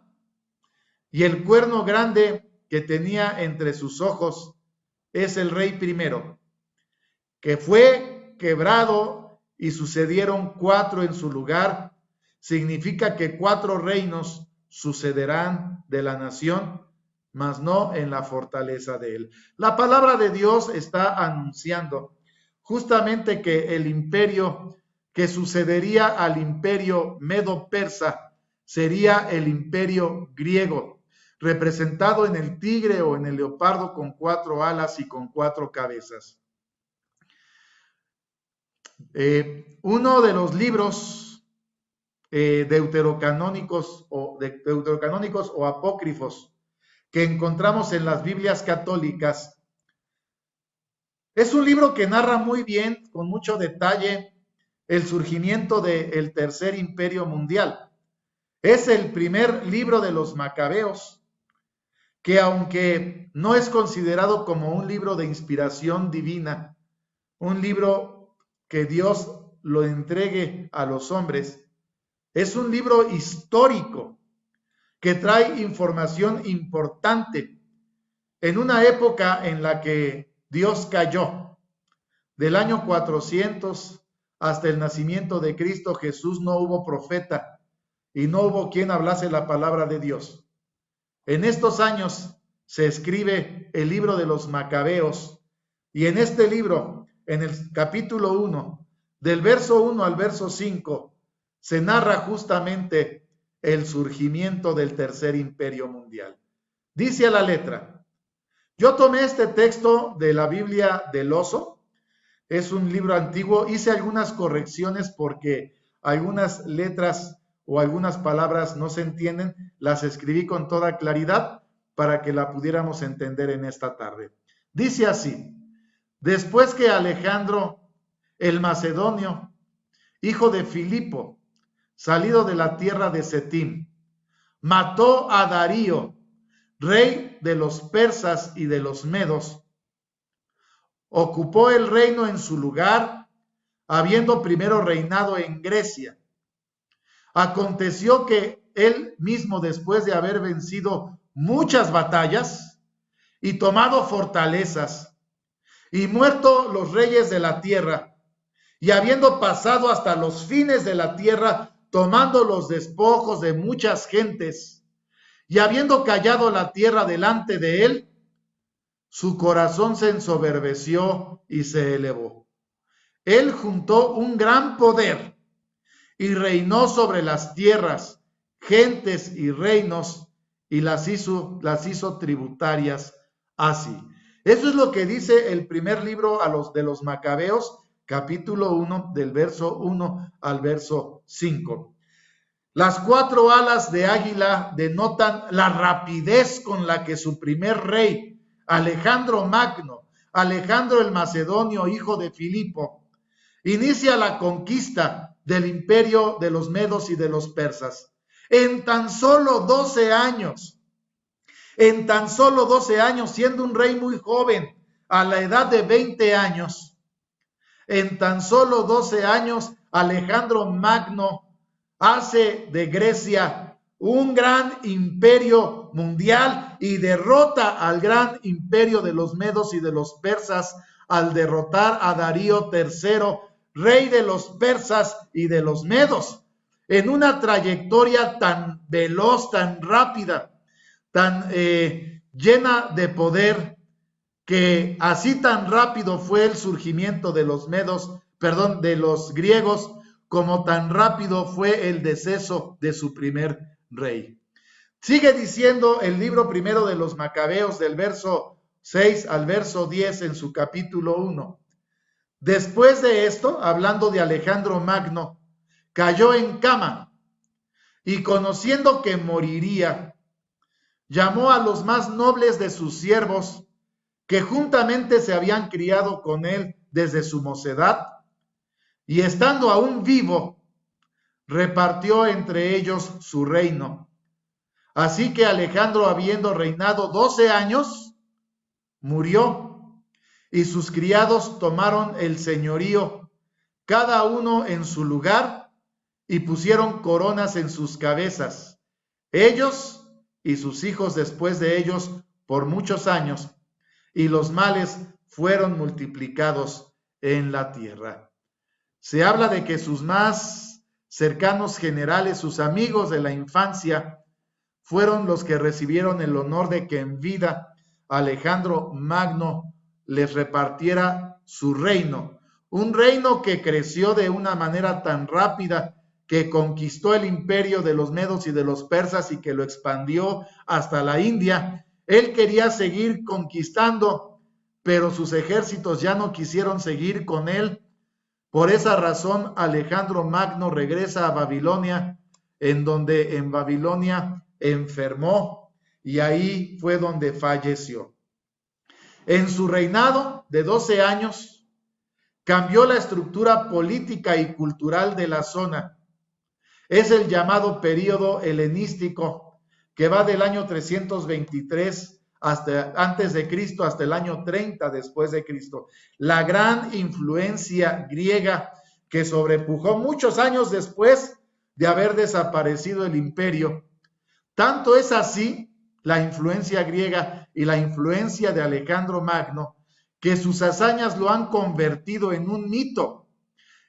y el cuerno grande que tenía entre sus ojos es el rey primero, que fue quebrado y sucedieron 4 en su lugar. Significa que 4 reinos sucederán de la nación, mas no en la fortaleza de él. La palabra de Dios está anunciando justamente que el imperio que sucedería al imperio medo-persa sería el imperio griego, representado en el tigre o en el leopardo con 4 alas y con 4 cabezas. Uno de los libros deuterocanónicos o apócrifos que encontramos en las Biblias católicas es un libro que narra muy bien, con mucho detalle, el surgimiento del tercer imperio mundial. Es el primer libro de los Macabeos, que aunque no es considerado como un libro de inspiración divina, un libro que Dios lo entregue a los hombres, es un libro histórico que trae información importante en una época en la que Dios cayó. Del año 400 hasta el nacimiento de Cristo Jesús no hubo profeta y no hubo quien hablase la palabra de Dios. En estos años se escribe el libro de los Macabeos, y en este libro, en el capítulo 1, del verso 1 al verso 5, se narra justamente el surgimiento del tercer imperio mundial. Dice a la letra: yo tomé este texto de la Biblia del oso, es un libro antiguo. Hice algunas correcciones porque algunas letras o algunas palabras no se entienden. Las escribí con toda claridad para que la pudiéramos entender en esta tarde. Dice así: después que Alejandro el Macedonio, hijo de Filipo, salido de la tierra de Cetim, mató a Darío, rey de los persas y de los medos, ocupó el reino en su lugar, habiendo primero reinado en Grecia. Aconteció que él mismo, después de haber vencido muchas batallas y tomado fortalezas, y muerto los reyes de la tierra, y habiendo pasado hasta los fines de la tierra, tomando los despojos de muchas gentes, y habiendo callado la tierra delante de él, su corazón se ensoberbeció y se elevó. Él juntó un gran poder y reinó sobre las tierras, gentes y reinos, y las hizo tributarias así. Eso es lo que dice el primer libro de los Macabeos, capítulo 1, del verso 1 al verso 5. Las 4 alas de águila denotan la rapidez con la que su primer rey, Alejandro Magno, Alejandro el Macedonio, hijo de Filipo, inicia la conquista del imperio de los medos y de los persas. En tan solo 12 años, siendo un rey muy joven, a la edad de 20 años, en tan solo 12 años, Alejandro Magno hace de Grecia un gran imperio mundial y derrota al gran imperio de los medos y de los persas al derrotar a Darío III, rey de los persas y de los medos, en una trayectoria tan veloz, tan rápida, tan llena de poder, que así tan rápido fue el surgimiento de los de los griegos, como tan rápido fue el deceso de su primer rey. Sigue diciendo el libro primero de los Macabeos, del verso 6 al verso 10 en su capítulo 1. Después de esto, hablando de Alejandro Magno, cayó en cama y, conociendo que moriría, llamó a los más nobles de sus siervos, que juntamente se habían criado con él desde su mocedad, y estando aún vivo, repartió entre ellos su reino. Así que Alejandro, habiendo reinado 12 años, murió, y sus criados tomaron el señorío, cada uno en su lugar, y pusieron coronas en sus cabezas, ellos y sus hijos después de ellos por muchos años, y los males fueron multiplicados en la tierra. Se habla de que sus más cercanos generales, sus amigos de la infancia, fueron los que recibieron el honor de que en vida Alejandro Magno les repartiera su reino, un reino que creció de una manera tan rápida que conquistó el imperio de los medos y de los persas y que lo expandió hasta la India. Él quería seguir conquistando, pero sus ejércitos ya no quisieron seguir con él. Por esa razón, Alejandro Magno regresa a Babilonia, en donde en Babilonia enfermó, y ahí fue donde falleció. En su reinado de 12 años, cambió la estructura política y cultural de la zona. Es el llamado período helenístico, que va del año 323 antes de Cristo hasta el año 30 después de Cristo. La gran influencia griega que sobrepujó muchos años después de haber desaparecido el imperio. Tanto es así la influencia griega y la influencia de Alejandro Magno, que sus hazañas lo han convertido en un mito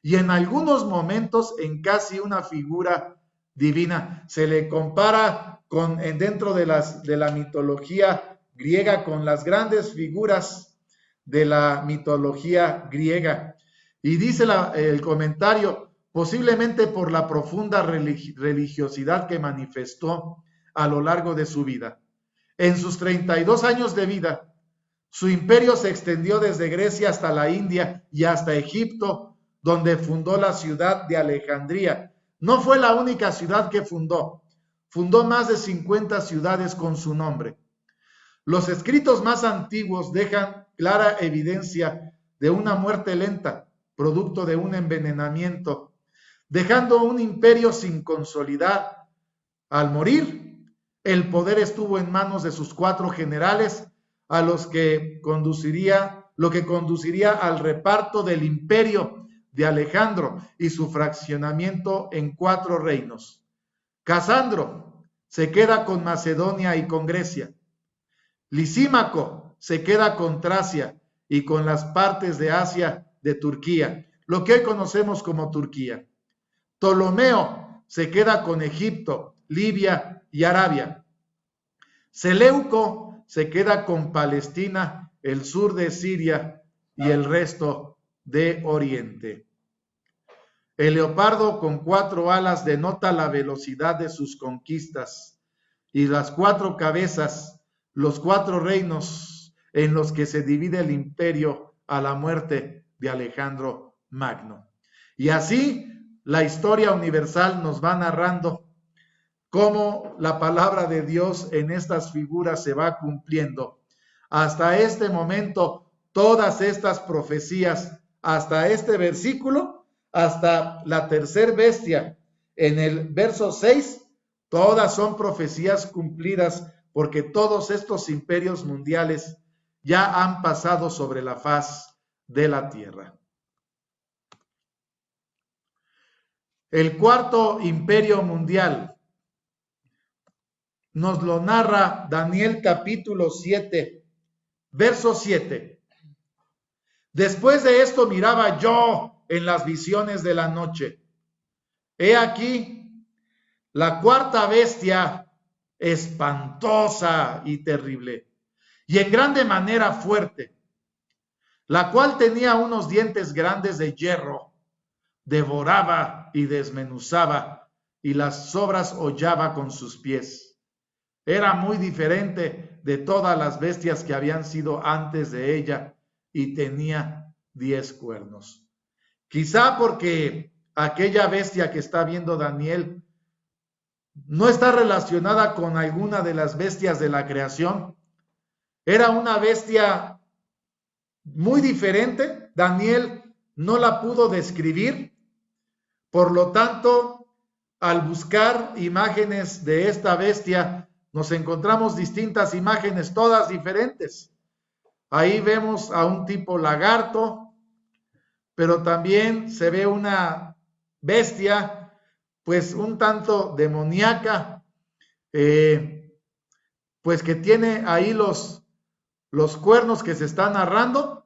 y en algunos momentos en casi una figura divina. Se le compara dentro de la mitología griega con las grandes figuras de la mitología griega. Y dice el comentario, posiblemente por la profunda religiosidad que manifestó a lo largo de su vida. En sus 32 años de vida, Su imperio se extendió desde Grecia hasta la India y hasta Egipto, donde fundó la ciudad de Alejandría. No fue la única ciudad que fundó. Fundó más de 50 ciudades con su nombre. Los escritos más antiguos dejan clara evidencia de una muerte lenta, producto de un envenenamiento, dejando un imperio sin consolidar. Al morir, el poder estuvo en manos de sus 4 generales, a los que conduciría al reparto del imperio de Alejandro y su fraccionamiento en 4 reinos. Casandro se queda con Macedonia y con Grecia. Lisímaco se queda con Tracia y con las partes de Asia de Turquía, lo que hoy conocemos como Turquía. Ptolomeo se queda con Egipto, Libia y Arabia. Seleuco se queda con Palestina, el sur de Siria y el resto de Oriente. El leopardo con 4 alas denota la velocidad de sus conquistas, y las 4 cabezas, los 4 reinos en los que se divide el imperio a la muerte de Alejandro Magno. Y así la historia universal nos va narrando cómo la palabra de Dios en estas figuras se va cumpliendo. Hasta este momento, todas estas profecías, hasta este versículo, hasta la tercera bestia, en el verso 6, todas son profecías cumplidas, porque todos estos imperios mundiales ya han pasado sobre la faz de la tierra. El 4º imperio mundial nos lo narra Daniel capítulo 7, verso 7. Después de esto miraba yo en las visiones de la noche. He aquí la 4ª bestia, espantosa y terrible, y en grande manera fuerte, la cual tenía unos dientes grandes de hierro, devoraba y desmenuzaba, y las sobras hollaba con sus pies. Era muy diferente de todas las bestias que habían sido antes de ella, y tenía 10 cuernos. Quizá porque aquella bestia que está viendo Daniel no está relacionada con alguna de las bestias de la creación. Era una bestia muy diferente. Daniel no la pudo describir. Por lo tanto, al buscar imágenes de esta bestia, nos encontramos distintas imágenes, todas diferentes. Ahí vemos a un tipo lagarto, pero también se ve una bestia pues un tanto demoníaca, pues que tiene ahí los cuernos que se están narrando.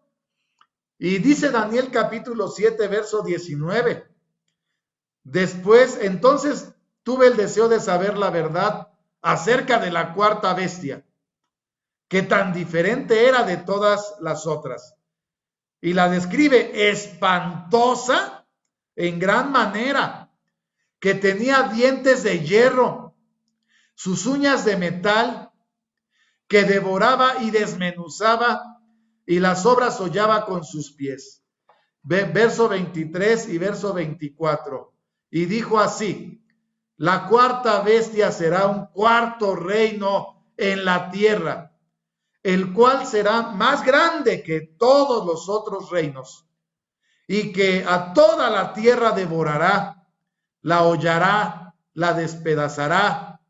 Y dice Daniel capítulo 7, verso 19. Después, entonces, tuve el deseo de saber la verdad acerca de la 4ª bestia, que tan diferente era de todas las otras. Y la describe espantosa en gran manera, que tenía dientes de hierro, sus uñas de metal, que devoraba y desmenuzaba, y las sobras hollaba con sus pies. Verso 23 y verso 24. Y dijo así: la 4ª bestia será un 4º reino en la tierra, el cual será más grande que todos los otros reinos, y que a toda la tierra devorará, la hollará, la despedazará.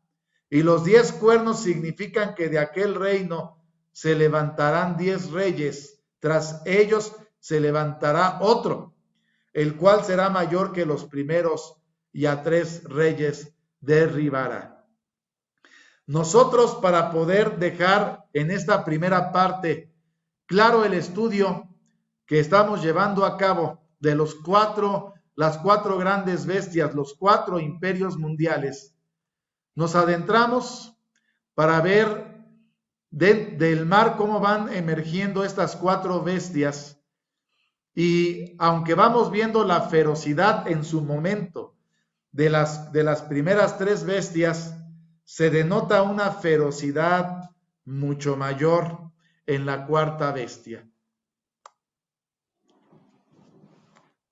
Y los 10 cuernos significan que de aquel reino se levantarán 10 reyes, tras ellos se levantará otro, el cual será mayor que los primeros, y a 3 reyes derribará. Nosotros, para poder dejar en esta primera parte claro el estudio que estamos llevando a cabo de las 4 grandes bestias, los 4 imperios mundiales, nos adentramos para ver del mar cómo van emergiendo estas 4 bestias. Y aunque vamos viendo la ferocidad en su momento de las primeras 3 bestias, se denota una ferocidad mucho mayor en la cuarta bestia.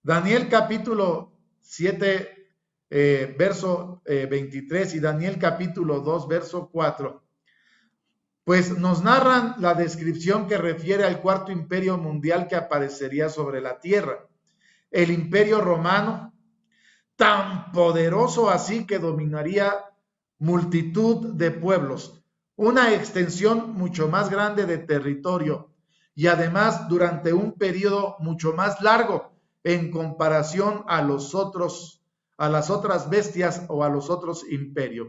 Daniel capítulo 7, verso 23 y Daniel capítulo 2, verso 4, pues nos narran la descripción que refiere al cuarto imperio mundial que aparecería sobre la tierra, el imperio romano, tan poderoso así que dominaría multitud de pueblos, una extensión mucho más grande de territorio y además durante un periodo mucho más largo en comparación a las otras bestias o a los otros imperios.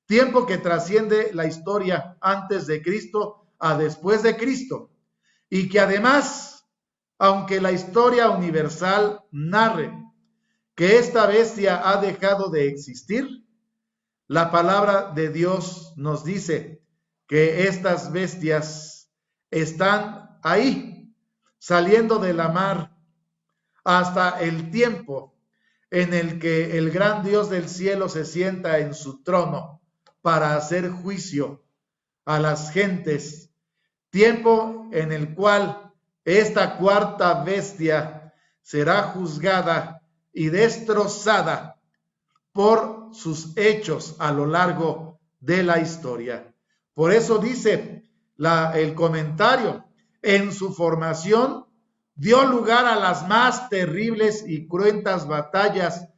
Tiempo que trasciende la historia antes de Cristo a después de Cristo y que además, aunque la historia universal narre que esta bestia ha dejado de existir, la palabra de Dios nos dice que estas bestias están ahí, saliendo de la mar hasta el tiempo en el que el gran Dios del cielo se sienta en su trono para hacer juicio a las gentes, tiempo en el cual esta cuarta bestia será juzgada y destrozada por sus hechos a lo largo de la historia. Por eso dice el comentario, en su formación dio lugar a las más terribles y cruentas batallas,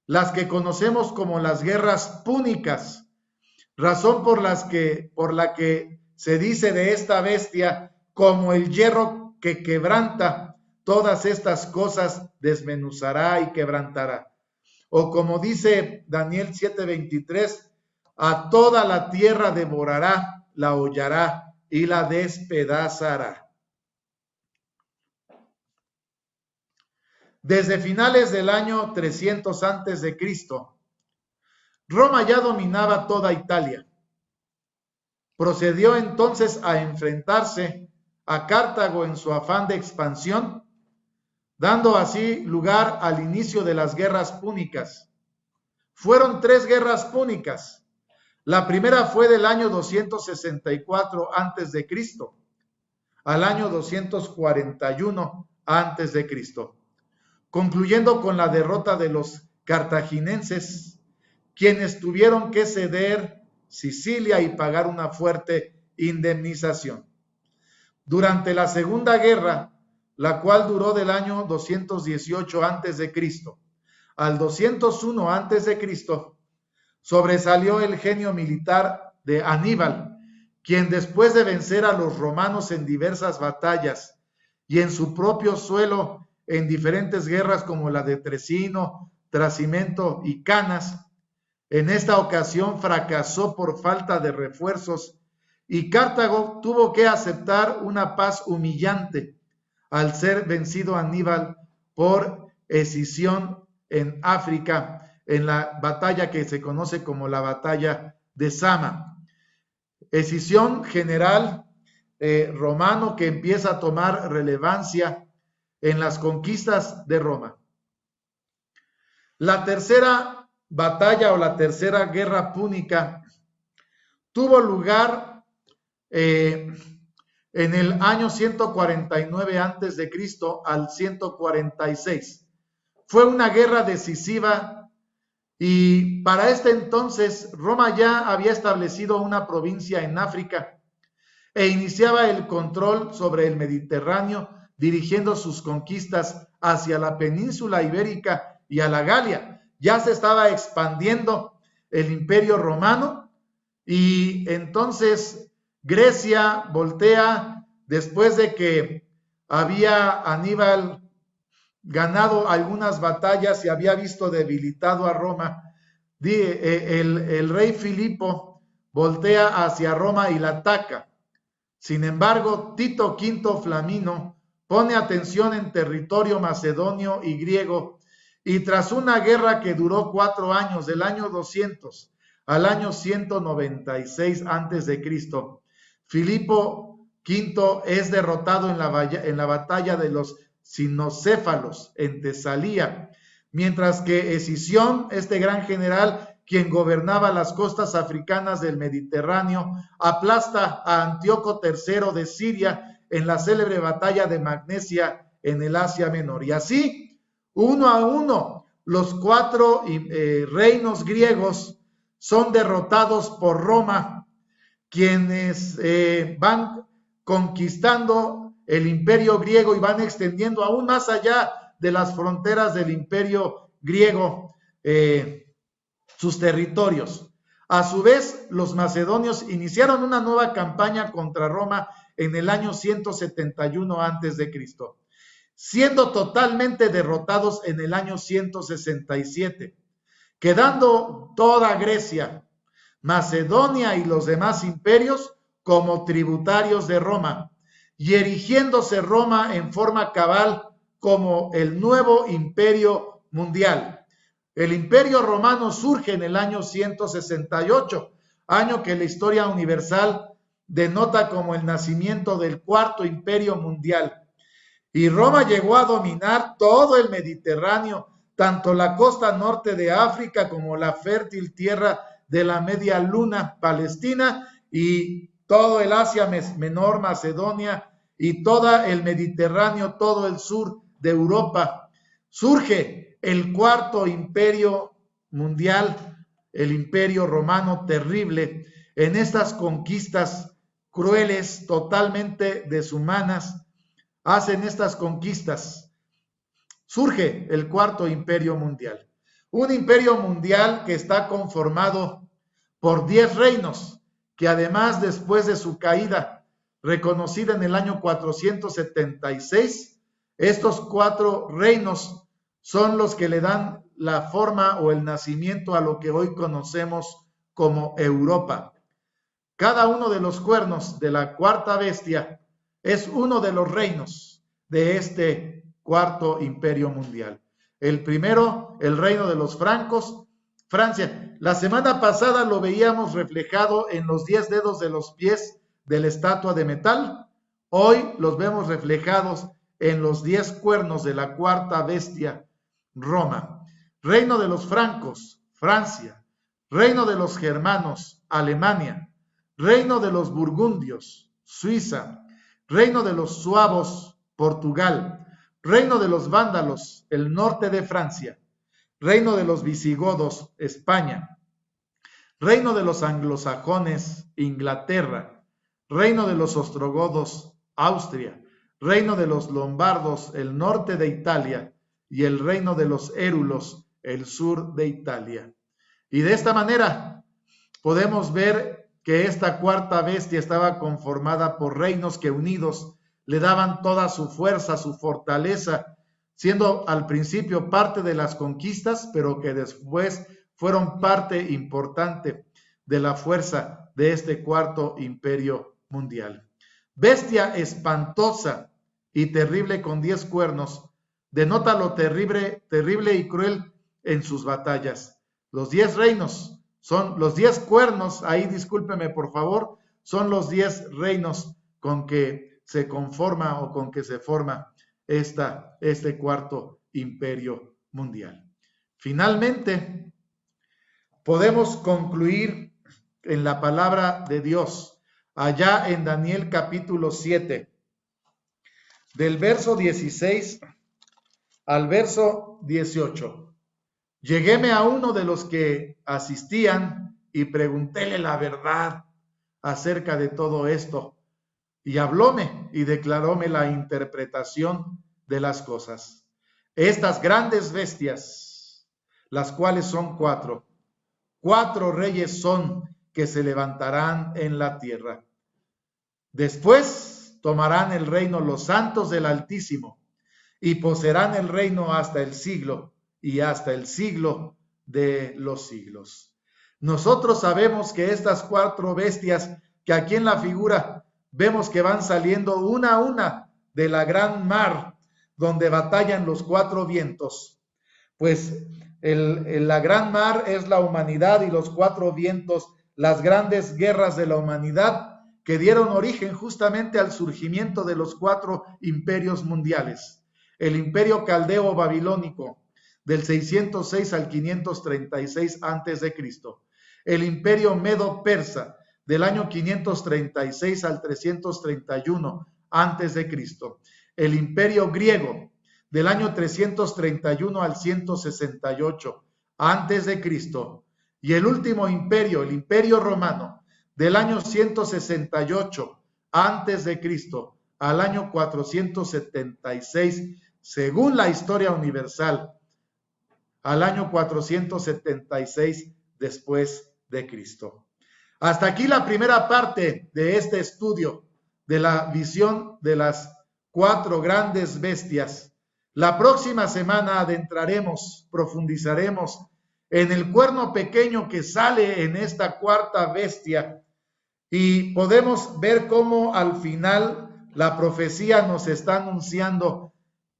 las que conocemos como las guerras púnicas, razón por la que se dice de esta bestia, como el hierro que quebranta, todas estas cosas desmenuzará y quebrantará. O como dice Daniel 7:23, a toda la tierra devorará, la hollará y la despedazará. Desde finales del año 300 antes de Cristo, Roma ya dominaba toda Italia. Procedió entonces a enfrentarse a Cartago en su afán de expansión, dando así lugar al inicio de las guerras púnicas. Fueron 3 guerras púnicas. La primera fue del año 264 antes de Cristo al año 241 antes de Cristo, concluyendo con la derrota de los cartaginenses, quienes tuvieron que ceder Sicilia y pagar una fuerte indemnización. Durante la Segunda Guerra, la cual duró del año 218 a.C. al 201 a.C., sobresalió el genio militar de Aníbal, quien después de vencer a los romanos en diversas batallas y en su propio suelo en diferentes guerras como la de Tresino, Trasimento y Canas, en esta ocasión fracasó por falta de refuerzos y Cartago tuvo que aceptar una paz humillante al ser vencido Aníbal por escisión en África, en la batalla que se conoce como la batalla de Zama. Escisión general romano que empieza a tomar relevancia en las conquistas de Roma. La tercera batalla o la tercera guerra púnica tuvo lugar en el año 149 antes de Cristo al 146. Fue una guerra decisiva y para este entonces Roma ya había establecido una provincia en África e iniciaba el control sobre el Mediterráneo, dirigiendo sus conquistas hacia la península ibérica y a la Galia. Ya se estaba expandiendo el imperio romano y entonces Grecia voltea después de que había Aníbal ganado algunas batallas y había visto debilitado a Roma. El rey Filipo voltea hacia Roma y la ataca. Sin embargo, Tito V Flamino pone atención en territorio macedonio y griego y tras una guerra que duró 4 años, del año 200 al año 196 antes de Cristo, Filipo V es derrotado en la batalla de los Cinocéfalos en Tesalía, mientras que Escipión, este gran general quien gobernaba las costas africanas del Mediterráneo, aplasta a Antíoco III de Siria en la célebre batalla de Magnesia en el Asia Menor. Y así, uno a uno, los cuatro reinos griegos son derrotados por Roma, quienes van conquistando el imperio griego y van extendiendo aún más allá de las fronteras del imperio griego sus territorios. A su vez, los macedonios iniciaron una nueva campaña contra Roma en el año 171 a.C., siendo totalmente derrotados en el año 167, quedando toda Grecia, Macedonia y los demás imperios como tributarios de Roma, y erigiéndose Roma en forma cabal como el nuevo imperio mundial. El imperio romano surge en el año 168, año que la historia universal denota como el nacimiento del cuarto imperio mundial. Y Roma llegó a dominar todo el Mediterráneo, tanto la costa norte de África como la fértil tierra de la media luna palestina y todo el Asia Menor, Macedonia y todo el Mediterráneo, todo el sur de Europa. Surge el cuarto imperio mundial, el imperio romano terrible, en estas conquistas crueles, totalmente deshumanas. Hacen estas conquistas. Surge el cuarto imperio mundial. Un imperio mundial que está conformado por 10 reinos, que además después de su caída, reconocida en el año 476, estos 4 reinos son los que le dan la forma o el nacimiento a lo que hoy conocemos como Europa. Cada uno de los cuernos de la cuarta bestia es uno de los reinos de este cuarto imperio mundial. El primero, el reino de los francos, Francia. La semana pasada lo veíamos reflejado en los 10 dedos de los pies de la estatua de metal. Hoy los vemos reflejados en los 10 cuernos de la cuarta bestia, Roma. Reino de los francos, Francia. Reino de los germanos, Alemania. Reino de los burgundios, Suiza. Reino de los suavos, Portugal. Reino de los vándalos, el norte de Francia. Reino de los visigodos, España. Reino de los anglosajones, Inglaterra. Reino de los ostrogodos, Austria. Reino de los lombardos, el norte de Italia. Y el reino de los érulos, el sur de Italia. Y de esta manera podemos ver que esta cuarta bestia estaba conformada por reinos que unidos le daban toda su fuerza, su fortaleza, siendo al principio parte de las conquistas, pero que después fueron parte importante de la fuerza de este cuarto imperio mundial. Bestia espantosa y terrible con 10 cuernos, denota lo terrible y cruel en sus batallas. Los 10 reinos son los 10 cuernos, ahí discúlpeme por favor, son los 10 reinos con que se conforma o con que se forma este cuarto imperio mundial. Finalmente, podemos concluir en la palabra de Dios, allá en Daniel capítulo 7, del verso 16 al verso 18. Lleguéme a uno de los que asistían y preguntéle la verdad acerca de todo esto. Y hablóme y declaróme la interpretación de las cosas. Estas grandes bestias, las cuales son 4 reyes son que se levantarán en la tierra. Después tomarán el reino los santos del Altísimo y poseerán el reino hasta el siglo y hasta el siglo de los siglos. Nosotros sabemos que estas 4 bestias que aquí en la figura vemos que van saliendo una a una de la gran mar donde batallan los 4 vientos. Pues la gran mar es la humanidad y los 4 vientos, las grandes guerras de la humanidad que dieron origen justamente al surgimiento de los 4 imperios mundiales. El imperio caldeo babilónico, del 606 al 536 a.C., el imperio medo-persa, del año 536 al 331 a.C., el imperio griego, del año 331 al 168 a.C., y el último imperio, el imperio romano, del año 168 a.C. al año 476, según la historia universal, al año 476 después de Cristo. Hasta aquí la primera parte de este estudio de la visión de las 4 grandes bestias. La próxima semana adentraremos, profundizaremos en el cuerno pequeño que sale en esta cuarta bestia y podemos ver cómo al final la profecía nos está anunciando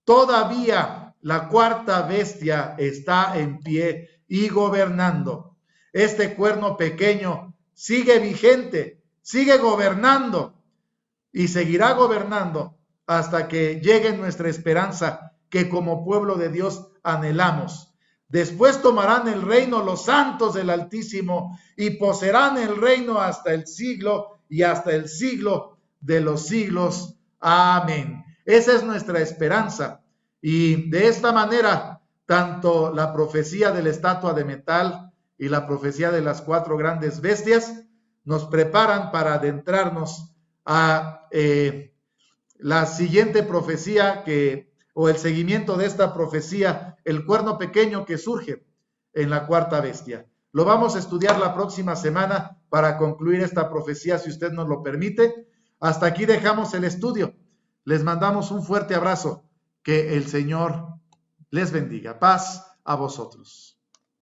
todavía la cuarta bestia está en pie y gobernando. Este cuerno pequeño sigue vigente, sigue gobernando y seguirá gobernando hasta que llegue nuestra esperanza que como pueblo de Dios anhelamos. Después tomarán el reino los santos del Altísimo y poseerán el reino hasta el siglo y hasta el siglo de los siglos. Amén. Esa es nuestra esperanza. Y de esta manera, tanto la profecía de la estatua de metal y la profecía de las 4 grandes bestias nos preparan para adentrarnos a la siguiente profecía o el seguimiento de esta profecía, el cuerno pequeño que surge en la cuarta bestia. Lo vamos a estudiar la próxima semana para concluir esta profecía, si usted nos lo permite. Hasta aquí dejamos el estudio. Les mandamos un fuerte abrazo. Que el Señor les bendiga. Paz a vosotros.